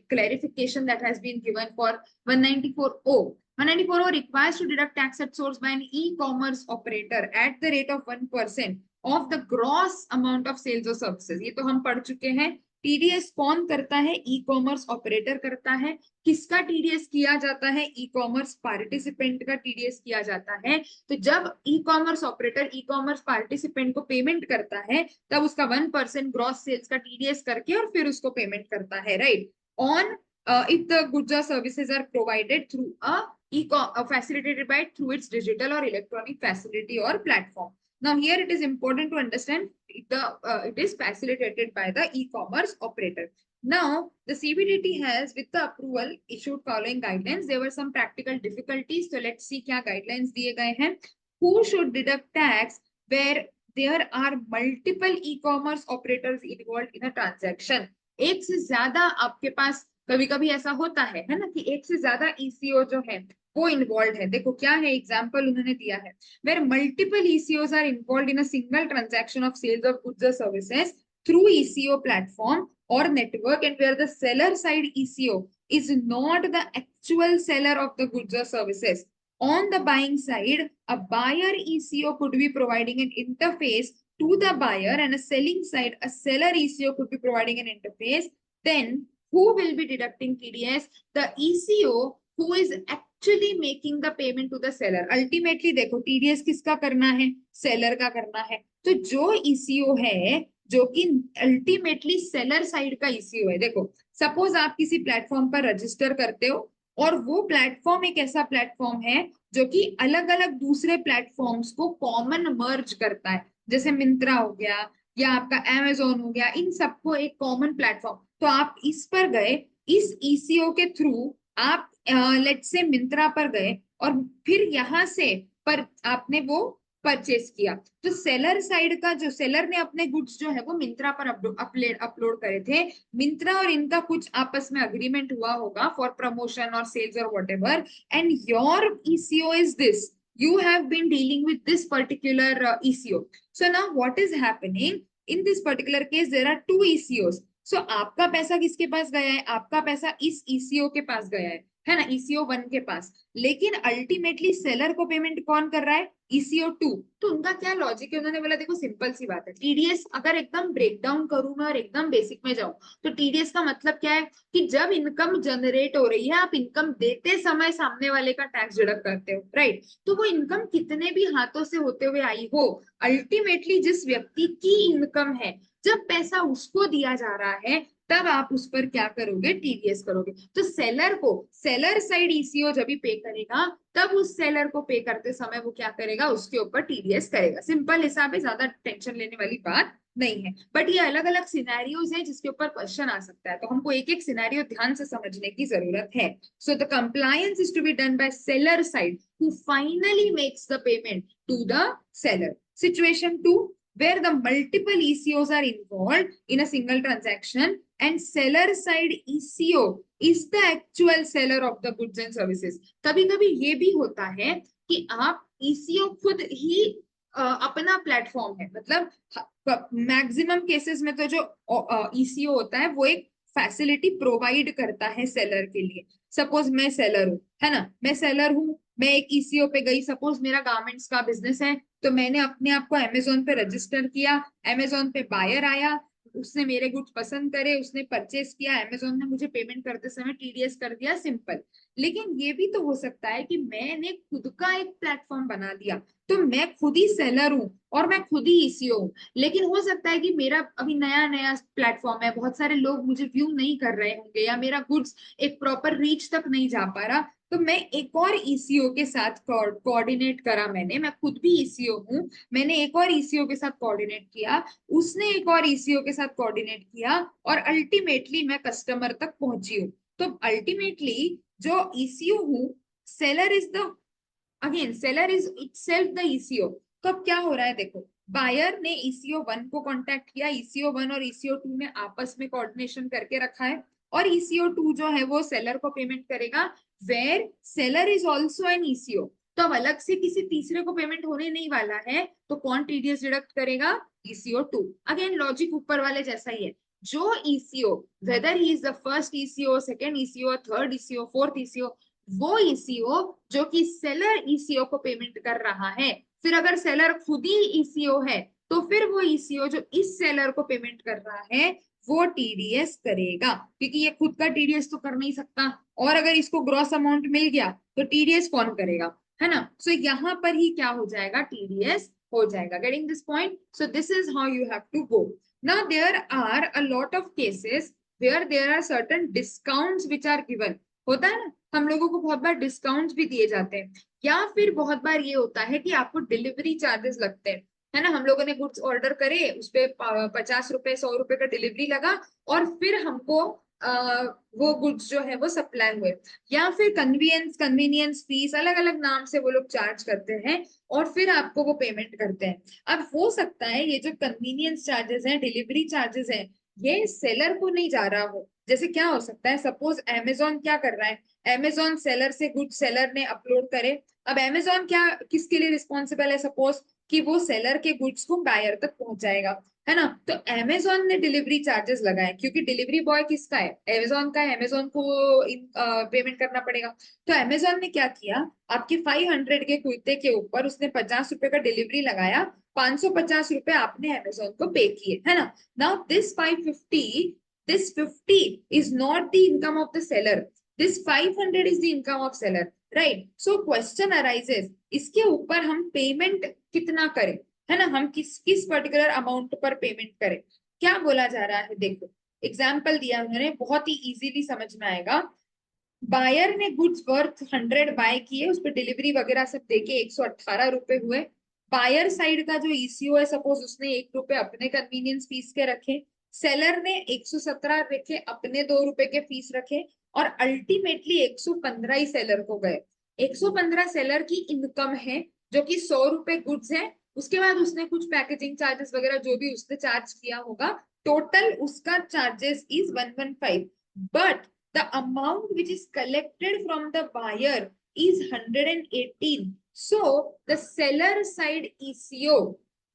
Speaker 1: clarification that has been given for 194O. 194O requires to deduct tax at source by an e-commerce operator at the rate of 1% of the gross amount of sales or services. ये तो हम पढ़ चुके हैं। TDS कौन करता है? E commerce operator करता है। किसका टीडीएस किया जाता है? ई कॉमर्स पार्टिसिपेंट का टीडीएस किया जाता है। तो जब e commerce operator e commerce participant को पेमेंट करता है तब उसका 1% ग्रॉस सेल्स का टीडीएस करके और फिर उसको पेमेंट करता है, right? On if the goods or services are provided through facilitated by through its digital or electronic facility or platform. Now here it is important to understand it is facilitated by the e-commerce operator. Now the CBDT has with the approval issued following guidelines. There were some practical difficulties, so let's see क्या guidelines दिए गए हैं। Who should deduct tax where there are multiple e-commerce operators involved in a transaction? एक से ज्यादा आपके पास कभी कभी ऐसा होता है ना, कि एक से ज्यादा ईसीओ जो है वो इन्वॉल्व है। देखो क्या है एग्जांपल उन्होंने दिया है, where multiple ECOs are involve in a single transaction of sales of goods or services through ECO platform or network, and where the seller side ECO is not the actual seller of the goods or services. On the buying side, a buyer ECO could be providing an interface to the buyer, and a selling side, a seller ECO could be providing an interface. Then who will be deducting TDS? The ECO who is actually making the payment to the seller. Ultimately देखो TDS किसका करना है? Seller का करना है। तो जो ECO है जो कि अल्टीमेटली सेलर साइड का ईसीओ है, देखो सपोज आप किसी प्लेटफॉर्म पर रजिस्टर करते हो और वो प्लेटफॉर्म एक ऐसा प्लेटफॉर्म है जो कि अलग अलग दूसरे प्लेटफॉर्म्स को कॉमन मर्ज करता है, जैसे मिंत्रा हो गया या आपका अमेजोन हो गया, इन सबको एक कॉमन प्लेटफॉर्म। तो आप इस पर गए, इस ईसीओ के थ्रू आप लेट्स से मिंत्रा पर गए और फिर यहाँ से पर आपने वो परचेस किया, तो सेलर साइड का जो सेलर ने अपने गुड्स जो है वो मिंत्रा पर अपलोड करे थे। मिंत्रा और इनका कुछ आपस में अग्रीमेंट हुआ होगा फॉर प्रमोशन और सेल्स और whatever, and your eco is this, you have been dealing with this particular ECO. So now what is happening in this particular case? There are two ECOs. So आपका पैसा किसके पास गया है? आपका पैसा इस ECO के पास गया है ना, ECO 1 के पास, लेकिन अल्टीमेटली सेलर को पेमेंट कौन कर रहा है? ECO 2। तो उनका क्या लॉजिक है? उन्होंने बोला देखो सिंपल सी बात है, टीडीएस अगर एकदम ब्रेक डाउन करूं मैं और एकदम बेसिक में जाऊं तो टीडीएस का मतलब क्या है कि जब इनकम जनरेट हो रही है आप इनकम देते समय सामने वाले का टैक्स डिडक्ट करते हो, राइट? तो वो इनकम कितने भी हाथों से होते हुए आई हो, अल्टीमेटली जिस व्यक्ति की इनकम है जब पैसा उसको दिया जा रहा है तब आप उस पर क्या करोगे? टीडीएस करोगे। तो सेलर को सेलर साइड ईसीओ जब भी पे करेगा तब उस सेलर को पे करते समय वो क्या करेगा? उसके ऊपर टीडीएस करेगा। सिंपल हिसाब है, ज्यादा टेंशन लेने वाली बात नहीं है। बट ये अलग अलग सिनेरियोज है जिसके ऊपर क्वेश्चन आ सकता है, तो हमको एक एक सिनेरियो ध्यान से समझने की जरूरत है। So the compliance is to be done by seller side who finally makes the payment to the seller. Situation 2, where the multiple ECOs are involved in a single transaction and seller side ECO is the actual seller of the goods and services. कभी कभी ये भी होता है कि आप ECO खुद ही अपना प्लेटफॉर्म है, मतलब मैक्सिमम केसेस में तो जो ECO होता है वो एक फैसिलिटी प्रोवाइड करता है सेलर के लिए। सपोज मैं सेलर हूँ, है ना, मैं सेलर हूँ, मैं एक ECO पे गई, सपोज मेरा गारमेंट्स का बिजनेस है, तो मैंने अपने आप को अमेजोन पे रजिस्टर किया, अमेजोन पे बायर आया, उसने मेरे गुड्स पसंद करे, उसने परचेस किया, अमेजोन ने मुझे पेमेंट करते समय टीडीएस कर दिया, सिंपल। लेकिन ये भी तो हो सकता है कि मैंने खुद का एक प्लेटफॉर्म बना दिया, तो मैं खुद ही सेलर हूँ और मैं खुद ही ईसीओ हूँ, लेकिन हो सकता है कि मेरा अभी नया नया प्लेटफॉर्म है, बहुत सारे लोग मुझे व्यू नहीं कर रहे होंगे या मेरा गुड्स एक प्रॉपर रीच तक नहीं जा पा रहा, तो मैं एक और ईसीओ के साथ कोऑर्डिनेट करा, मैं खुद भी ईसीओ हूँ, मैंने एक और ईसीओ के साथ कोऑर्डिनेट किया, उसने एक और ईसीओ के साथ कोऑर्डिनेट किया, और अल्टीमेटली मैं कस्टमर तक पहुंची हूँ। तो अल्टीमेटली जो ईसीओ हूँ, seller is the, again seller is itself the eco. तो अब क्या हो रहा है देखो, बायर ने ईसीओ 1 को कांटेक्ट किया, ईसीओ 1 और ईसीओ 2 ने आपस में कोऑर्डिनेशन करके रखा है, और ईसीओ 2 जो है वो सेलर को पेमेंट करेगा, where seller is also an ECO. तो अब अलग से किसी तीसरे को पेमेंट होने नहीं वाला है, तो कौन टीडीएस डिडक्ट करेगा? ईसीओ 2। अगेन लॉजिक ऊपर वाले जैसा ही है, जो eco, weather he is the first eco, second eco, third eco, fourth eco, वो ईसीओ जो कि सेलर ईसीओ को पेमेंट कर रहा है, फिर अगर सेलर खुद ही ईसीओ है, तो फिर वो ईसीओ जो इस सेलर को पेमेंट कर रहा है वो टीडीएस करेगा, क्योंकि ये खुद का टीडीएस तो कर नहीं सकता, और अगर इसको ग्रॉस अमाउंट मिल गया तो टीडीएस कौन करेगा, है ना। सो यहाँ पर ही क्या हो जाएगा? टीडीएस हो जाएगा। Getting this point? So this is how you have to go. Now there are a lot of cases where there are certain discounts which are given. होता है ना, हम लोगों को बहुत बार डिस्काउंट्स भी दिए जाते हैं, या फिर बहुत बार ये होता है कि आपको डिलीवरी चार्जेस लगते हैं, है ना। हम लोगों ने गुड्स ऑर्डर करे, उस पे 50 रुपए 100 रुपए का डिलीवरी लगा, और फिर हमको वो गुड्स जो है वो सप्लाई हुए, या फिर कन्वीनियंस फीस, अलग अलग नाम से वो लोग चार्ज करते हैं, और फिर आपको वो पेमेंट करते हैं। अब हो सकता है ये जो कन्वीनियंस चार्जेस हैं, डिलीवरी चार्जेस हैं, ये सेलर को नहीं जा रहा हो। जैसे क्या हो सकता है, सपोज अमेजोन क्या कर रहा है, अमेजोन सेलर से गुड सेलर ने अपलोड करे, अब अमेजोन क्या किसके लिए रिस्पॉन्सिबल है, सपोज कि वो सेलर के गुड्स को बायर तक पहुंचाएगा, है ना। तो अमेजोन ने डिलीवरी चार्जेस लगाए, क्योंकि डिलीवरी बॉय किसका है? अमेजोन का है, अमेजोन को पेमेंट करना पड़ेगा। तो अमेजोन ने क्या किया, आपके 500 के कुर्ते के ऊपर उसने 50 रुपए का डिलीवरी लगाया, 550 रुपए आपने अमेजोन को पे किए, है ना। Now this 550, this 50 is not the income of the seller, this 500 is the income of seller, right? So question arises, इसके ऊपर हम पेमेंट कितना करें, है ना, हम किस पर्टिकुलर अमाउंट पर पेमेंट करें। क्या बोला जा रहा है, देखो एग्जाम्पल दिया उन्होंने, बहुत ही इजीली समझ में आएगा। बायर ने गुड्स वर्थ 100 बाय किए, उस पर डिलीवरी वगैरह सब देके 118 रुपए हुए। बायर साइड का जो ईसीओ है, सपोज उसने 1 रुपए अपने कन्वीनियंस फीस के रखे, सेलर ने 117 रखे, अपने 2 रुपए के फीस रखे, और अल्टीमेटली 115 ही सेलर को गए। 115 सेलर की इनकम है, जो कि 100 रुपए गुड्स है, उसके बाद उसने कुछ पैकेजिंग चार्जेस वगैरह जो भी उसने चार्ज किया होगा, टोटल उसका charges is 115। But the amount which is collected from the buyer is 118. So the seller side ECO,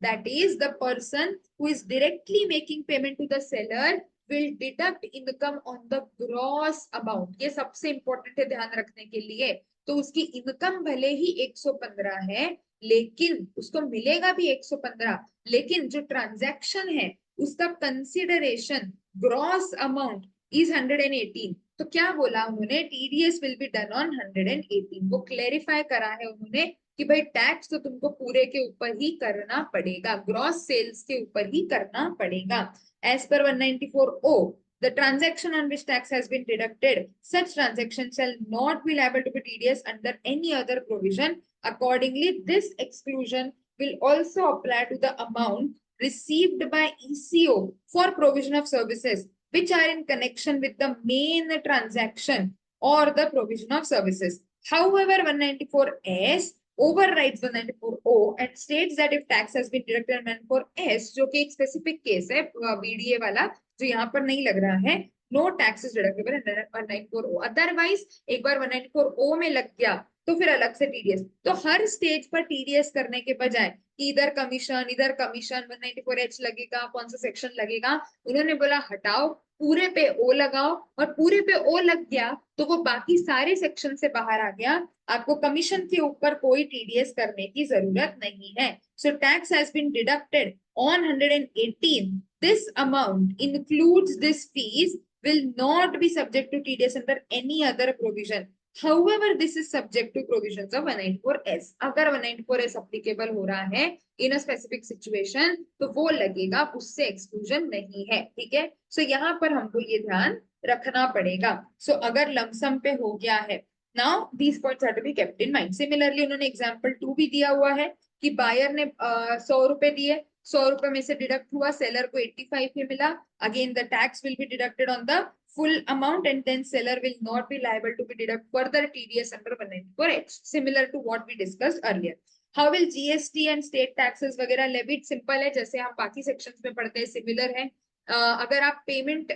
Speaker 1: that is the person who is directly making payment to the seller, will deduct income on the gross amount. ये सबसे important है ध्यान रखने के लिए। तो उसकी income भले ही 115 है, लेकिन उसको मिलेगा भी 115, लेकिन जो ट्रांजैक्शन है उसका कंसिडरेशन ग्रॉस अमाउंट इज 118। तो क्या बोला उन्होंने, TDS will be done on 118। वो क्लेरिफाई करा है उन्होंने कि भाई टैक्स तो तुमको पूरे के ऊपर ही करना पड़ेगा, ग्रॉस सेल्स के ऊपर ही करना पड़ेगा। As per 194O, the transaction on which tax has been deducted, such transaction shall not be liable to be TDS under any other provision. Accordingly, this exclusion will also apply to the amount received by ECO for provision of services which are in connection with the main transaction or the provision of services. However, 194S overrides 194O and states that if tax has been deducted on 194S, जो कि एक specific case है BDA वाला, जो यहाँ पर नहीं लग रहा है, no tax is deductible in 194O। Otherwise एक बार 194O में लग गया तो फिर अलग से टीडीएस। तो हर स्टेज पर टीडीएस करने के बजाय इधर कमीशन 194H लगेगा, कौन सा सेक्शन लगेगा, उन्होंने बोला हटाओ, पूरे पे ओ लगाओ, और पूरे पे ओ लग गया तो वो बाकी सारे सेक्शन से बाहर आ गया, आपको कमीशन के ऊपर कोई टीडीएस करने की जरूरत नहीं है। So tax has been deducted on 118, this amount includes this fees, will not be subject to TDS under any other provision. However, this is subject to provisions of 194S. अगर 194S applicable हो रहा है in a specific situation, तो वो लगेगा, उससे exclusion नहीं है, ठीक है। सो यहाँ पर हमको ये ध्यान रखना पड़ेगा। सो अगर लमसम पे हो गया है, now these points are to be kept in mind. Similarly उन्होंने एग्जांपल 2 भी दिया हुआ है कि बायर ने 100 रुपए दिए, 100 रुपए में से डिडक्ट हुआ, सेलर को 85 ही मिला। Again the tax will be deducted on the full amount and then seller will not be liable to be deduct further TDS under 194H, similar to what we discussed earlier. How will GST and state taxes वगैरह levied? Simple है, जैसे हम बाकी sections में पढ़ते हैं, similar है। अगर आप पेमेंट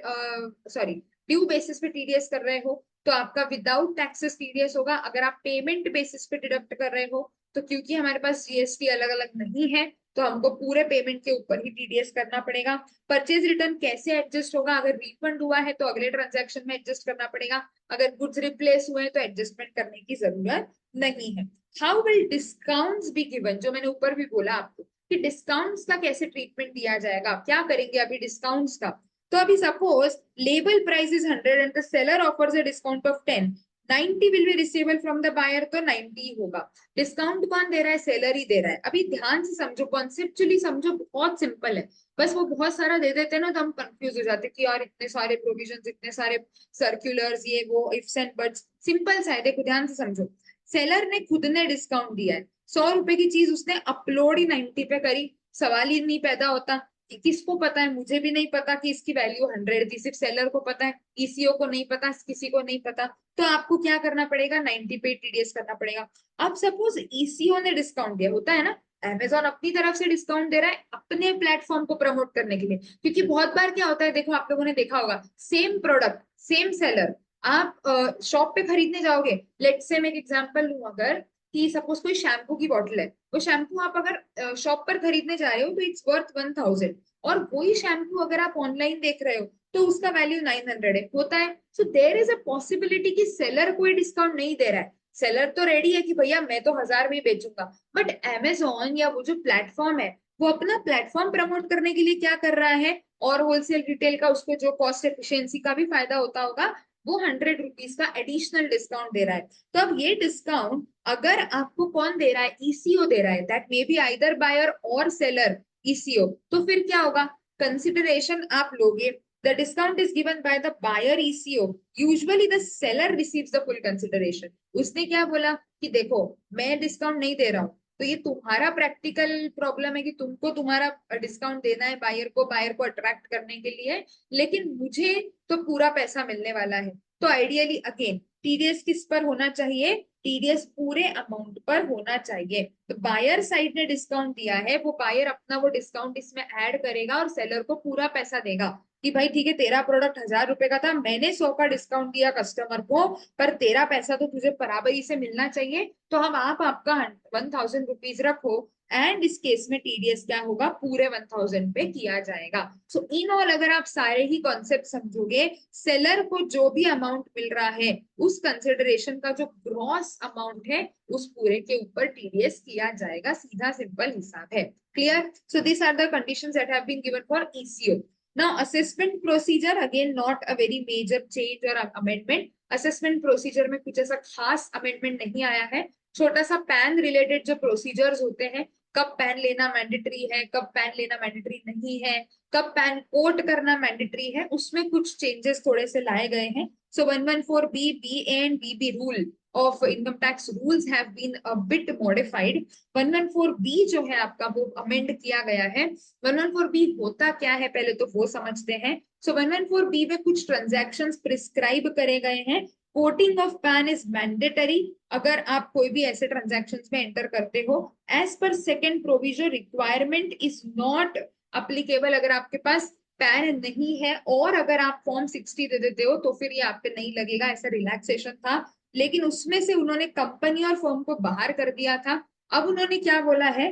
Speaker 1: ड्यू बेसिस पे टीडीएस कर रहे हो तो आपका विदाउट टैक्सेस टीडीएस होगा। अगर आप पेमेंट बेसिस पे डिडक्ट कर रहे हो तो क्योंकि हमारे पास जीएसटी अलग अलग नहीं है तो हमको पूरे पेमेंट के ऊपर ही टीडीएस करना पड़ेगा। परचेज रिटर्न कैसे एडजस्ट होगा? अगर रिफंड हुआ है तो अगले ट्रांजैक्शन में एडजस्ट करना पड़ेगा, अगर गुड्स रिप्लेस हुए हैं तो एडजस्टमेंट करने की जरूरत नहीं है। How will discounts be given? जो मैंने ऊपर भी बोला आपको कि डिस्काउंट्स का कैसे ट्रीटमेंट दिया जाएगा, क्या करेंगे अभी डिस्काउंट्स का। तो अभी suppose label price is 100 and the seller offers a discount of 10, 90 will be receivable from the buyer, तो 90 होगा। डिस्काउंट कौन दे रहा है? सेलर ही दे रहा है। अभी ध्यान से समझो, कॉन्सेप्चुअली समझो, बहुत सिंपल है। बस वो बहुत सारा दे देते हैं ना तो हम कंफ्यूज हो जाते हैं कि यार इतने सारे प्रोविजंस, इतने सारे सर्क्यूलर्स, ये वो, इफ्स एंड बट्स। सिंपल सा है, देखो ध्यान से समझो। सेलर ने खुद ने डिस्काउंट दिया है, 100 रुपए की चीज उसने अपलोड ही 90 पे करी, सवाल ही नहीं पैदा होता कि किसको पता है, मुझे भी नहीं पता कि इसकी वैल्यू 100 थी, सिर्फ सेलर को पता है, ईसीओ को नहीं पता, किसी को नहीं पता। तो आपको क्या करना पड़ेगा? 90 पे टीडीएस करना पड़ेगा। अब सपोज ईसीओ ने डिस्काउंट दिया, होता है ना, अमेजोन अपनी तरफ से डिस्काउंट दे रहा है अपने प्लेटफॉर्म को प्रमोट करने के लिए। क्योंकि बहुत बार क्या होता है, देखो आप लोगों ने देखा होगा, सेम प्रोडक्ट सेम सेलर, आप शॉप पे खरीदने जाओगे, लेट्स से मैं एक एग्जांपल लूं, अगर कि सपोज कोई शैम्पू की बॉटल है, वो शैम्पू आप अगर शॉप पर खरीदने जा रहे हो तो इट्स वर्थ 1000, और वही शैम्पू अगर आप ऑनलाइन देख रहे हो तो उसका वैल्यू 900 है, होता है। So there is a possibility कि सेलर कोई डिस्काउंट नहीं दे रहा है, सेलर तो रेडी है कि भैया मैं तो 1000 में ही बेचूंगा, बट अमेजोन या वो जो प्लेटफॉर्म है वो अपना प्लेटफॉर्म प्रमोट करने के लिए क्या कर रहा है, और होलसेल रिटेल का उसको जो कॉस्ट एफिशिएंसी का भी फायदा होता होगा, वो 100 रुपीज का एडिशनल डिस्काउंट दे रहा है। तो अब ये डिस्काउंट अगर आपको कौन दे रहा है? ईसीओ दे रहा है, that may be either buyer और सेलर, ईसीओ। तो फिर क्या होगा? कंसिडरेशन आप लोगे, the discount is given by the buyer ECO, usually the seller receives the full consideration. उसने क्या बोला कि देखो मैं डिस्काउंट नहीं दे रहा हूँ, तो ये तुम्हारा प्रैक्टिकल प्रॉब्लम है कि तुमको तुम्हारा डिस्काउंट देना है बायर को अट्रैक्ट करने के लिए, लेकिन मुझे तो पूरा पैसा मिलने वाला है। तो आइडियली अगेन टीडीएस किस पर होना चाहिए? टीडीएस पूरे अमाउंट पर होना चाहिए। तो बायर साइड ने डिस्काउंट दिया है, वो बायर अपना वो डिस्काउंट इसमें ऐड करेगा और सेलर को पूरा पैसा देगा कि भाई ठीक है, तेरा प्रोडक्ट 1000 रुपए का था, मैंने 100 का डिस्काउंट दिया कस्टमर को, पर तेरा पैसा तो तुझे बराबरी से मिलना चाहिए, तो हम आप आपका 1000 रुपीज रखो, एंड इस केस में टीडीएस क्या होगा? पूरे 1000 पे किया जाएगा। सो इन ऑल अगर आप सारे ही कॉन्सेप्ट समझोगे, सेलर को जो भी अमाउंट मिल रहा है उस कंसिडरेशन का जो ग्रॉस अमाउंट है उस पूरे के ऊपर टीडीएस किया जाएगा, सीधा सिंपल हिसाब है। Clear? So this are the conditions that have been given for ECO. Now assessment procedure, again not a very major change और अमेंडमेंट। असेसमेंट प्रोसीजर में कुछ ऐसा खास अमेंडमेंट नहीं आया है। छोटा सा पैन रिलेटेड जो प्रोसीजर्स होते हैं, कब पैन लेना मैंडेटरी है, कब पैन लेना मैंडेटरी नहीं है, कब पैन कोट करना मैंडेटरी है, उसमें कुछ चेंजेस थोड़े से लाए गए हैं। सो 114B, BA and BB rule of income tax rules have been a bit modified. 114B जो है आपका वो अमेंड किया गया है। 114B होता क्या है पहले तो वो समझते हैं। सो 114B में कुछ ट्रांजैक्शंस प्रिस्क्राइब करे गए हैं। Coating of pan is mandatory अगर आप कोई भी ऐसे ट्रांजैक्शंस में एंटर करते हो। As per second provision requirement is not applicable अगर आपके पास पैन नहीं है, और अगर आप फॉर्म 60 दे देते हो तो फिर ये आप पे नहीं लगेगा, ऐसा रिलैक्सेशन था। लेकिन उसमें से उन्होंने कंपनी और फर्म को बाहर कर दिया था। अब उन्होंने क्या बोला है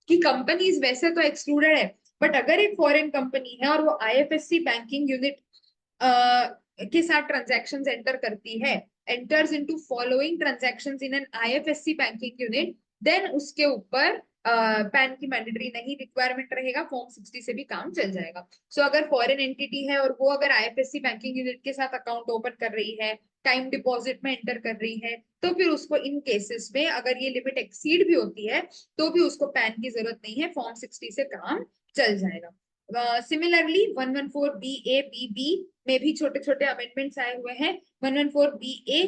Speaker 1: कि कंपनीज वैसे तो एक्सक्लूडेड है, बट अगर एक फॉरेन कंपनी है और वो आईएफएससी बैंकिंग यूनिट के साथ ट्रांजैक्शन एंटर करती है, enters into following transactions in an IFSC banking unit, then उसके ऊपर पैन की मैंडेटरी नहीं रिक्वायरमेंट रहेगा, फॉर्म 60 से भी काम चल जाएगा। सो अगर फॉरेन एंटिटी है और वो अगर आईएफएससी बैंकिंग यूनिट के साथ अकाउंट ओपन कर रही है, टाइम डिपॉजिट में एंटर कर रही है, तो फिर उसको इन केसेस में अगर ये लिमिट एक्सीड भी होती है तो भी उसको पैन की जरूरत नहीं है, फॉर्म 60 से काम चल जाएगा। सिमिलरली 114BA BB में भी छोटे छोटे अमेंडमेंट्स आए हुए हैं। 114BA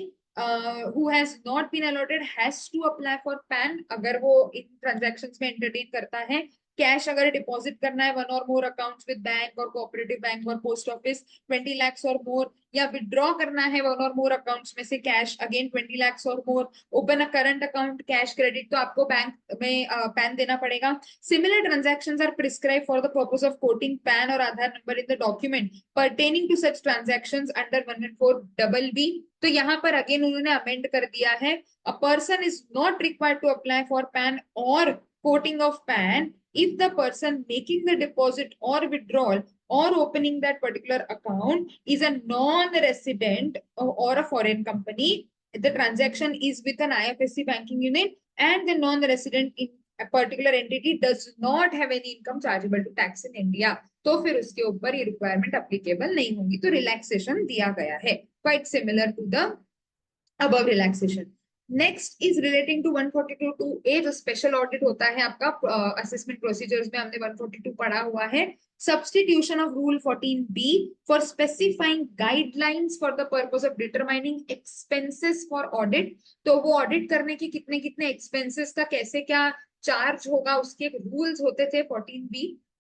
Speaker 1: who has not been allotted has to apply for PAN अगर वो इन transactions में entertain करता है. कैश अगर डिपॉजिट करना है वन और मोर अकाउंट्स विद बैंक और कोऑपरेटिव बैंक और पोस्ट ऑफिस 20 lakhs और मोर, या विड्रॉ करना है वन और मोर अकाउंट्स में से cash again 20 lakhs or more, open a current account cash credit, तो आपको बैंक में पैन देना पड़ेगा. Similar transactions are prescribe for the purpose of quoting PAN or Aadhaar number in the document pertaining to such transactions under 114BB. तो यहाँ पर again उन्होंने amend कर दिया है, a person is not required to apply for PAN or quoting of PAN if the person making the deposit or withdrawal or opening that particular account is a non-resident or a foreign company. The transaction is with an IFSC banking unit and the non-resident in a particular entity does not have any income chargeable to tax in India. तो फिर उसके ऊपर ये requirement applicable नहीं होगी. तो relaxation दिया गया है, quite similar to the above relaxation. Next is relating to 142(2)(a) जो स्पेशल ऑडिट होता है आपका असेसमेंट प्रोसीजर्स में, हमने 142 पढ़ा हुआ है. Substitution of rule 14B for specifying guidelines for the purpose of determining expenses for audit. तो वो ऑडिट करने की कितने कितने एक्सपेंसेस का कैसे क्या चार्ज होगा उसके रूल्स होते थे 14B.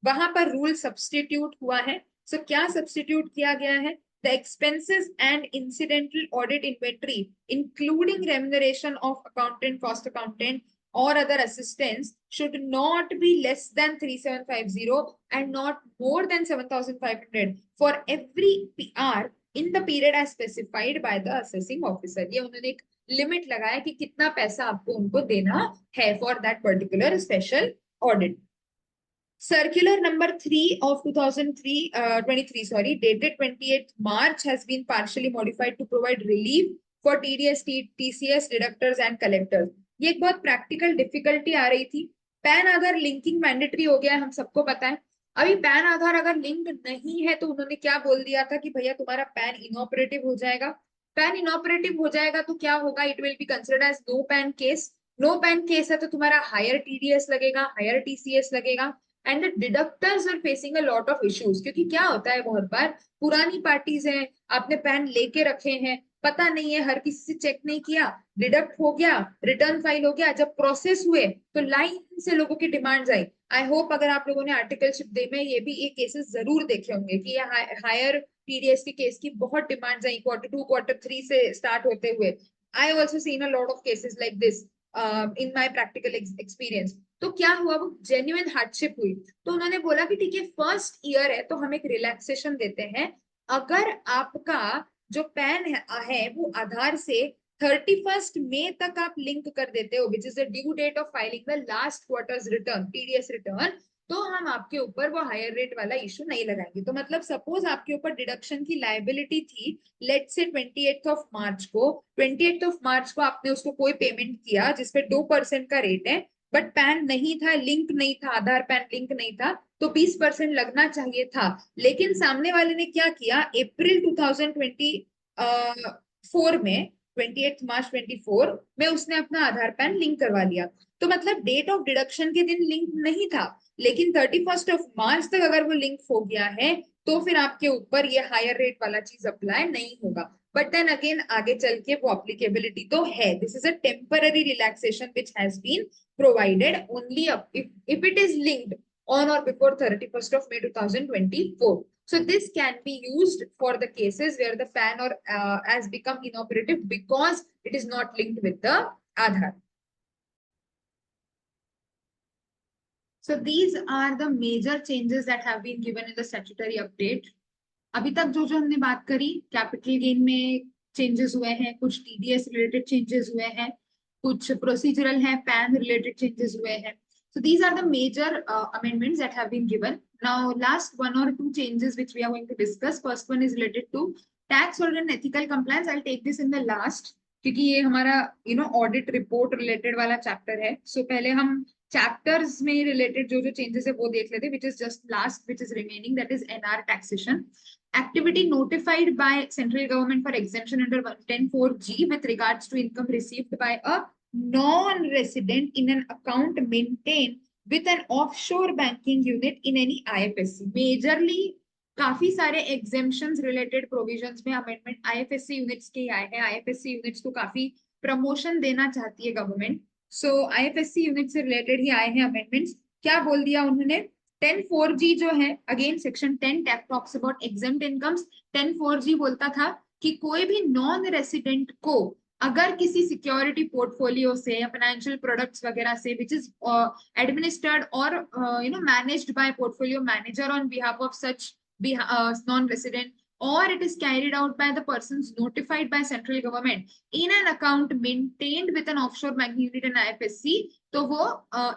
Speaker 1: वहां पर रूल सब्स्टिट्यूट हुआ है. सो क्या सब्स्टिट्यूट किया गया है? The expenses and incidental audit inventory, including remuneration of accountant, cost accountant, or other assistants, should not be less than 3750 and not more than 7500 for every PR in the period as specified by the assessing officer. ये उन्होंने एक limit लगाया कि कितना पैसा आपको उनको देना है for that particular special audit. Circular number 3 of 2023, dated 28th March, has been partially modified to provide relief for TDS, TCS, deductors and collectors. ये एक बहुत प्रैक्टिकल डिफिकल्टी आ रही थी. पैन आधार लिंकिंग मैंडेटरी हो गया है, हम सबको पता है. अभी पैन आधार अगर लिंक नहीं है तो उन्होंने क्या बोल दिया था कि भैया तुम्हारा पैन इनऑपरेटिव हो जाएगा. पैन इनऑपरेटिव हो जाएगा तो क्या होगा? It will be considered as no PAN case. No PAN case है तो तुम्हारा हायर TDS लगेगा, हायर TCS लगेगा. And the deductors are facing a lot of issues, क्योंकि क्या होता है बहुत बार पुरानी पार्टीज हैं, आपने पैन लेके रखे हैं, पता नहीं है, हर किसी से चेक नहीं किया, डिडक्ट हो गया, रिटर्न फाइल हो गया, जब प्रोसेस हुए तो लाइन से लोगों की डिमांड्स आई. आई होप अगर आप लोगों ने आर्टिकलशिप डे में ये भी ये केसेस जरूर देखे होंगे कि ये हायर TDS के केस की बहुत डिमांड्स आई Q2 Q3 से स्टार्ट होते हुए. I also seen a lot of cases like this in my practical experience. तो क्या हुआ? वो जेन्युइन हार्डशिप हुई. तो उन्होंने बोला कि ठीक है, फर्स्ट ईयर है तो हम एक रिलैक्सेशन देते हैं. अगर आपका जो पैन है वो आधार से 31 मई तक आप लिंक कर देते हो, which is the due date of filing the last quarter's return TDS return, तो हम आपके ऊपर वो हायर रेट वाला इशू नहीं लगाएंगे. तो मतलब सपोज आपके ऊपर डिडक्शन की लायबिलिटी थी, let's say 28th of March को आपने उसको कोई पेमेंट किया जिसपे 2% का रेट है, बट पैन नहीं था, लिंक नहीं था, आधार पैन लिंक नहीं था, तो 20% लगना चाहिए था. लेकिन सामने वाले ने क्या किया? अप्रैल 2024 में 28 मार्च 24 में उसने अपना आधार पैन लिंक करवा लिया. तो मतलब डेट ऑफ डिडक्शन के दिन लिंक नहीं था, लेकिन 31 मार्च तक अगर वो लिंक हो गया है तो फिर आपके ऊपर ये हायर रेट वाला चीज अप्लाई नहीं होगा. बट देन अगेन आगे चल के वो अप्लीकेबिलिटी तो है. This is a temporary relaxation which has been provided only if it is linked on or before 31st of May 2024. So this can be used for the cases where the PAN or has become inoperative because it is not linked with the Aadhaar. So these are the major changes that have been given in the statutory update. अभी तक जो हमने बात करी, capital gain में changes हुए हैं, कुछ TDS रिलेटेड चेंजेस हुए हैं, कुछ प्रोसीजरल है, पैन रिलेटेड चेंजेस हुए हैं. So these are the major amendments that have been given. Now last 1 or 2 changes which we are going to discuss. First one is related to tax audit and ethical compliance. I'll take this in the last क्योंकि ये हमारा audit report related वाला chapter है. सो पहले हम chapters में related जो changes है वो देख लेते हैं, which is just last, which is remaining, that is NR taxation. Activity notified by central government for exemption under 110(4)(g) with regards to income received by a non-resident in an account maintained with an offshore banking unit in any IFSC. Majorly काफी सारे exemptions related provisions में amendment IFSC units के आए हैं। IFSC units को काफी promotion देना चाहती है गवर्नमेंट, सो आईएफएससी यूनिट से रिलेटेड ही आए हैं अमेंडमेंट्स। क्या बोल दिया उन्होंने, 10(4)G जो है, again section 10 talks about exempt incomes. 10(4)G बोलता था कि कोई भी नॉन रेसिडेंट को अगर किसी सिक्योरिटी पोर्टफोलियो से या फाइनेंशियल प्रोडक्ट्स वगैरह से विच इज एडमिनिस्टर्ड और managed by portfolio manager on behalf of such non-resident, or it is carried out by the persons notified by central government in an account maintained with an offshore banking unit and IFSC, तो वो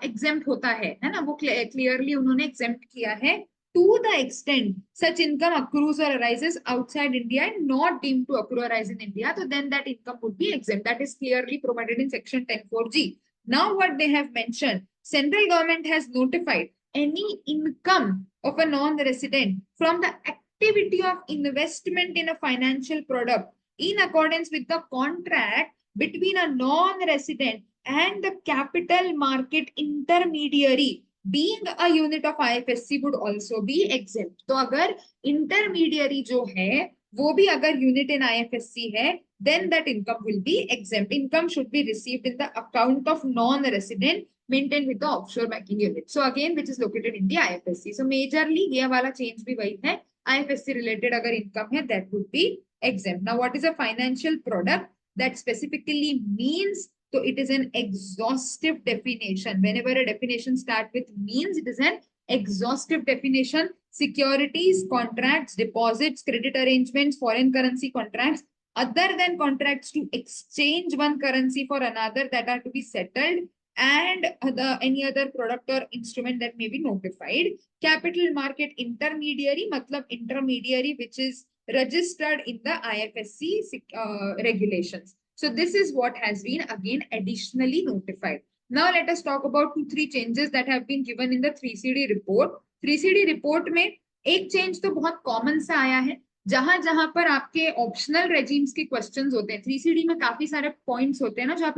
Speaker 1: exempt होता है ना, वो clearly उन्होंने exempt किया है to the extent such income accrues or arises outside India and not deemed to accrue or arise in India, so then that income would be exempt. That is clearly provided in section 10(4)G. Now what they have mentioned, central government has notified any income of a non-resident from the activity of investment in a financial product in accordance with the contract between a non-resident and the capital market intermediary being a unit of IFSC would also be exempt. तो अगर intermediary जो है वो भी अगर unit in IFSC है, then that income will be exempt. Income should be received in the account of non-resident maintained with the offshore banking unit. So again, which is located in the IFSC. So majorly ये वाला change भी वही है, IFSC related अगर income है, that would be exempt. Now what is a financial product? That specifically means, so it is an exhaustive definition. Whenever a definition starts with means, it is an exhaustive definition. Securities, contracts, deposits, credit arrangements, foreign currency contracts, other than contracts to exchange one currency for another that are to be settled, and any other product or instrument that may be notified. Capital market intermediary, matlab intermediary which is registered in the IFSC regulations. So this is what has been again additionally notified. Now let us talk about 2-3 changes that have been given in the 3CD report. 3CD report में एक change तो बहुत common सा आया है, जहां जहां पर आपके ऑप्शनल रेजिम्स के क्वेश्चंस होते हैं। 3CD में काफी सारे पॉइंट्स होते हैं ना जो आप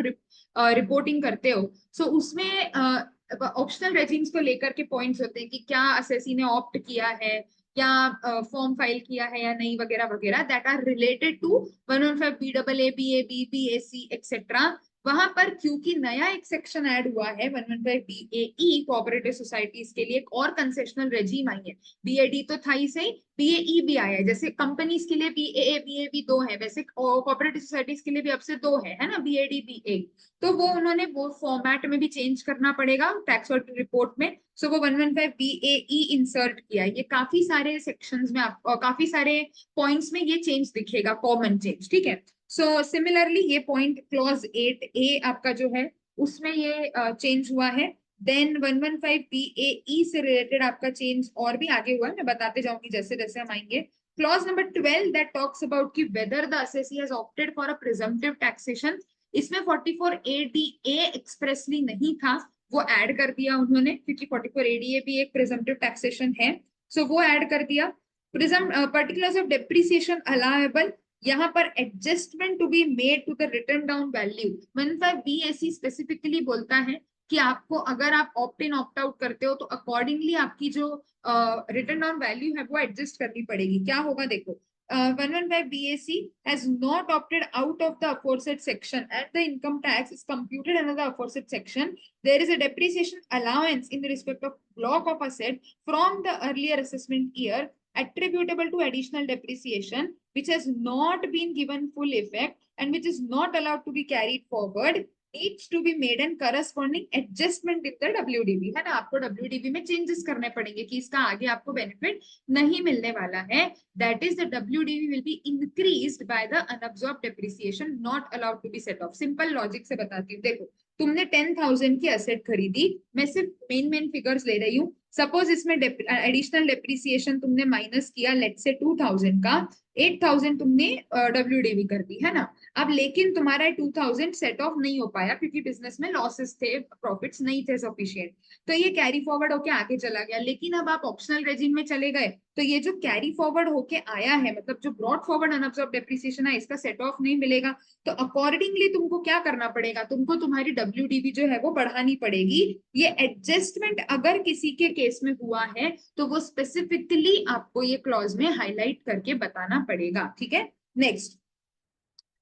Speaker 1: रिपोर्टिंग करते हो, सो उसमें ऑप्शनल रेजिम्स को लेकर के पॉइंट्स होते हैं कि क्या असेसी ने ऑप्ट किया है, क्या फॉर्म फाइल किया है या नहीं, वगैरह वगैरह, that are related to 115 BAA, BAB, BAC etcetera. वहां पर क्योंकि नया एक सेक्शन ऐड हुआ है 115 BAE कोऑपरेटिव सोसाइटीज के लिए, एक और कंसेशनल रेजिम आई है। BAD तो था ही सही, BAE भी आया है। जैसे कंपनीज के लिए BAA BAB 2 है, वैसे कोऑपरेटिव सोसाइटीज के लिए भी अब से 2 है ना, BAD BA। तो वो उन्होंने वो फॉर्मेट में भी चेंज करना पड़ेगा टैक्स रिपोर्ट में, सो वो 115 BAE इंसर्ट किया। ये काफी सारे सेक्शंस में काफी सारे पॉइंट्स में ये चेंज दिखेगा, कॉमन चेंज, ठीक है। सो सिमिलरली ये पॉइंट क्लॉज 8A आपका जो है उसमें ये चेंज हुआ है। देन 115 BAE से रिलेटेड आपका चेंज और भी आगे हुआ है, मैं बताते जाऊंगी जैसे जैसे हम आएंगे। Clause number 12 that talks about कि whether the assessee has opted for a presumptive taxation, इसमें 44ADA एक्सप्रेसली नहीं था, वो ऐड कर दिया उन्होंने, क्योंकि 44ADA भी एक प्रिजम्पटिव टैक्सेशन है, सो वो ऐड कर दिया। पर्टिकुलर्स ऑफ डेप्रिसिएशन अलाउएबल, यहाँ पर adjustment to be made to the return down value. 115 BAC specifically बोलता है कि आपको अगर आप ऑप्ट इन ऑप्ट आउट करते हो तो अकॉर्डिंगली आपकी जो रिटर्न डाउन वैल्यू है वो एडजस्ट करनी पड़ेगी। क्या होगा देखो, 115 BAC has not opted out of the aforesaid section and the income tax is computed under the aforesaid section. There is a depreciation allowance in the respect of block of asset from the earlier assessment year attributable to additional depreciation which has not been given full effect and which is not allowed to be carried forward, needs to be made and corresponding adjustment in the WDV, है ना। आपको WDV में changes करने पड़ेंगे कि इसका आगे आपको बेनिफिट नहीं मिलने वाला है। That is the WDV will be increased by the unabsorbed depreciation not allowed to be set off. Simple logic से बताती हूँ, देखो तुमने 10,000 की असेट खरीदी, मैं सिर्फ मेन फिगर्स ले रही हूँ। सपोज इसमें एडिशनल डेप्रिसिएशन तुमने माइनस किया लेट्स से 2,000 का, 8,000 तुमने WDV कर दी, है ना। अब लेकिन तुम्हारा 2,000 सेट ऑफ नहीं हो पाया क्योंकि बिजनेस में लॉसेस थे, प्रॉफिट्स नहीं थे सफिशिएंट, तो ये कैरी फॉरवर्ड होके आगे चला गया। लेकिन अब आप ऑप्शनल रेजिम में चले गए तो ये जो कैरी फॉरवर्ड होके आया है, मतलब जो ब्रॉट फॉरवर्ड अनअब्जॉर्ब डेप्रिसिएशन है, इसका सेट ऑफ नहीं मिलेगा। तो अकॉर्डिंगली तुमको क्या करना पड़ेगा, तुमको तुम्हारी WDV जो है वो बढ़ानी पड़ेगी। ये एडजस्टमेंट अगर किसी के केस में हुआ है तो वो स्पेसिफिकली आपको ये क्लॉज में हाईलाइट करके बताना पड़ेगा, ठीक है। नेक्स्ट,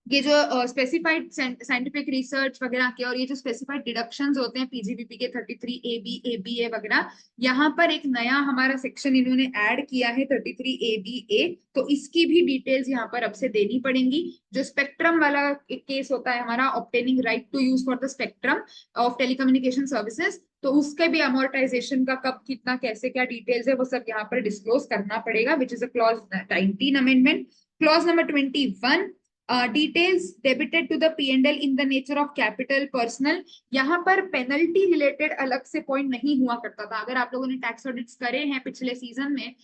Speaker 1: ये जो स्पेसिफाइड साइंटिफिक रिसर्च वगैरह के और ये जो स्पेसिफाइड डिडक्शंस होते हैं PGBP के 33AB ABA वगैरह, यहाँ पर एक नया हमारा सेक्शन इन्होंने ऐड किया है 33ABA, तो इसकी भी डिटेल्स यहाँ पर अब से देनी पड़ेंगी। जो स्पेक्ट्रम वाला एक केस होता है हमारा, obtaining right to use for the spectrum of telecommunication services, तो उसके भी अमोर्टाइजेशन का कब कितना कैसे क्या डिटेल्स है वो सब यहाँ पर डिस्क्लोज करना पड़ेगा, which is a clause 19 amendment. Clause number 21, details debited to the P&L in the nature of capital personal. यहाँ पर पेनल्टी रिलेटेड अलग से पॉइंट नहीं हुआ करता था। अगर आप लोगों ने टैक्स ऑडिट्स करे हैं पिछले सीजन में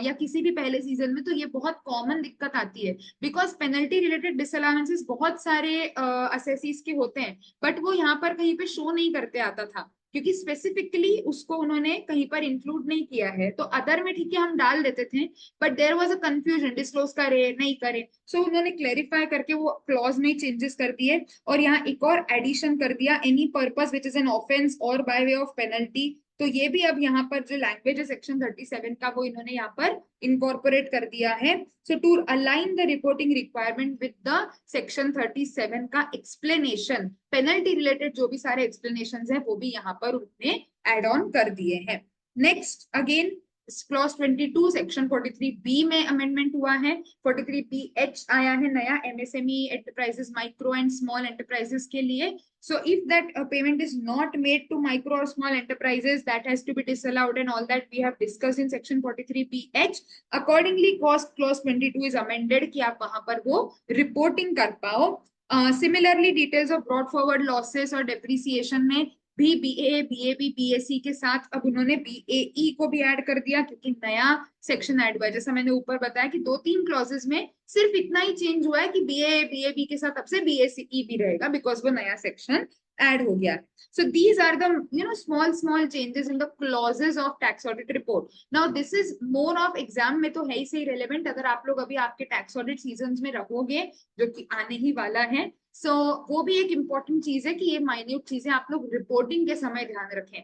Speaker 1: या किसी भी पहले सीजन में, तो ये बहुत कॉमन दिक्कत आती है, बिकॉज पेनल्टी रिलेटेड डिसअलाउंसेस बहुत सारे असेसीज के होते हैं, बट वो यहाँ पर कहीं पे शो नहीं करते आता था क्योंकि स्पेसिफिकली उसको उन्होंने कहीं पर इंक्लूड नहीं किया है। तो अदर में ठीक है हम डाल देते थे, but there was a confusion, disclose करे नहीं करे, सो उन्होंने क्लेरिफाई करके वो क्लॉज में चेंजेस कर दिए। और यहाँ एक और एडिशन कर दिया, any purpose which is an offence और बाय वे ऑफ पेनल्टी, तो ये भी अब यहाँ पर जो लैंग्वेज है सेक्शन 37 का वो इन्होंने यहाँ पर इनकॉर्पोरेट कर दिया है। So to align the reporting requirement with the section 37 का एक्सप्लेनेशन, पेनल्टी रिलेटेड जो भी सारे एक्सप्लेनेशन है वो भी यहाँ पर उन्होंने एड ऑन कर दिए हैं। Next, again clause 22 section 43B में अमेंडमेंट हुआ है। 43BH आया है नया, MSME enterprises, micro and small enterprises के लिए। So if that payment is not made to micro or small enterprises, that has to be disallowed, and all that we have discussed in section 43BH. Accordingly, clause 22 is amended कि आप वहां पर वो reporting कर पाओ। Similarly, details of brought forward losses और depreciation में भी BA, BAB, BAC के साथ अब उन्होंने BAE को भी ऐड कर दिया क्योंकि नया सेक्शन ऐड हुआ है। जैसा मैंने ऊपर बताया कि 2-3 क्लॉजेस में सिर्फ इतना ही चेंज हुआ है कि BA, BAB के साथ अब से BACE भी रहेगा बिकॉज वो नया सेक्शन ऐड हो गया है। So these are the small changes in the clauses of tax audit report. Now this is more of exam में तो है ही सही relevant, अगर आप लोग अभी आपके tax audit seasons में रहोगे जो कि आने ही वाला है, सो वो भी एक इंपॉर्टेंट चीज है कि ये माइन्यूट चीजें आप लोग रिपोर्टिंग के समय ध्यान रखें।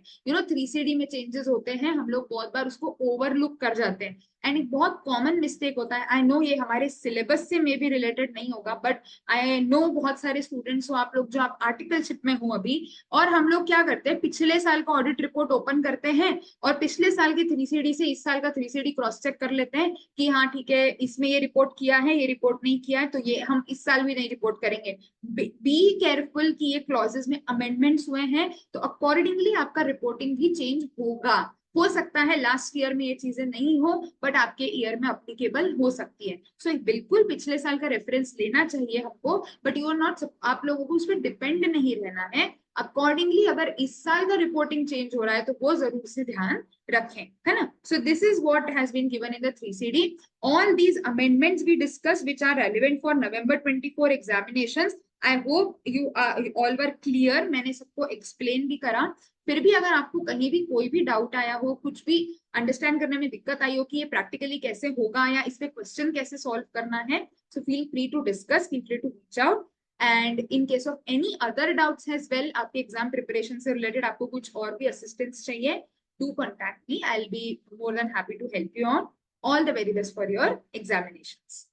Speaker 1: 3CD में चेंजेस होते हैं, हम लोग बहुत बार उसको ओवरलुक कर जाते हैं, एंड एक बहुत कॉमन मिस्टेक होता है। आई नो ये हमारे सिलेबस से मे भी रिलेटेड नहीं होगा, बट आई नो बहुत सारे स्टूडेंट्स हो आप लोग जो आप आर्टिकलशिप में हो अभी, और हम लोग क्या करते हैं पिछले साल का ऑडिट रिपोर्ट ओपन करते हैं और पिछले साल की 3CD से इस साल का 3CD क्रॉस चेक कर लेते हैं कि हाँ ठीक है इसमें ये रिपोर्ट किया है, ये रिपोर्ट नहीं किया है, तो ये हम इस साल भी नहीं रिपोर्ट करेंगे। बी केयरफुल कि ये क्लॉजेस में अमेंडमेंट्स हुए हैं तो अकॉर्डिंगली आपका रिपोर्टिंग भी चेंज होगा। हो सकता है लास्ट ईयर में ये चीजें नहीं हो, बट आपके ईयर में अप्लीकेबल हो सकती है। सो एक बिल्कुल पिछले साल का रेफरेंस लेना चाहिए हमको, बट यू आर नॉट, आप लोगों को उस पर डिपेंड नहीं रहना है। अकॉर्डिंगली अगर इस साल का रिपोर्टिंग चेंज हो रहा है तो वो जरूर से ध्यान रखें, है ना। So this is what has been given in the 3CD। all these amendments we discussed which are relevant for November 24 examinations. I hope you all were clear, मैंने सबको explain भी करा। फिर भी अगर आपको कहीं भी कोई भी डाउट आया हो, कुछ भी अंडरस्टैंड करने में दिक्कत आई हो कि ये प्रैक्टिकली कैसे होगा या इस पे क्वेश्चन कैसे सॉल्व करना है, so feel free to discuss, feel free to reach out. And in case of any other doubts as well, आपके एग्जाम प्रिपरेशन से रिलेटेड आपको कुछ और भी असिस्टेंस चाहिए, do contact me. I'll be more than happy to help you on. All the very best for your examinations.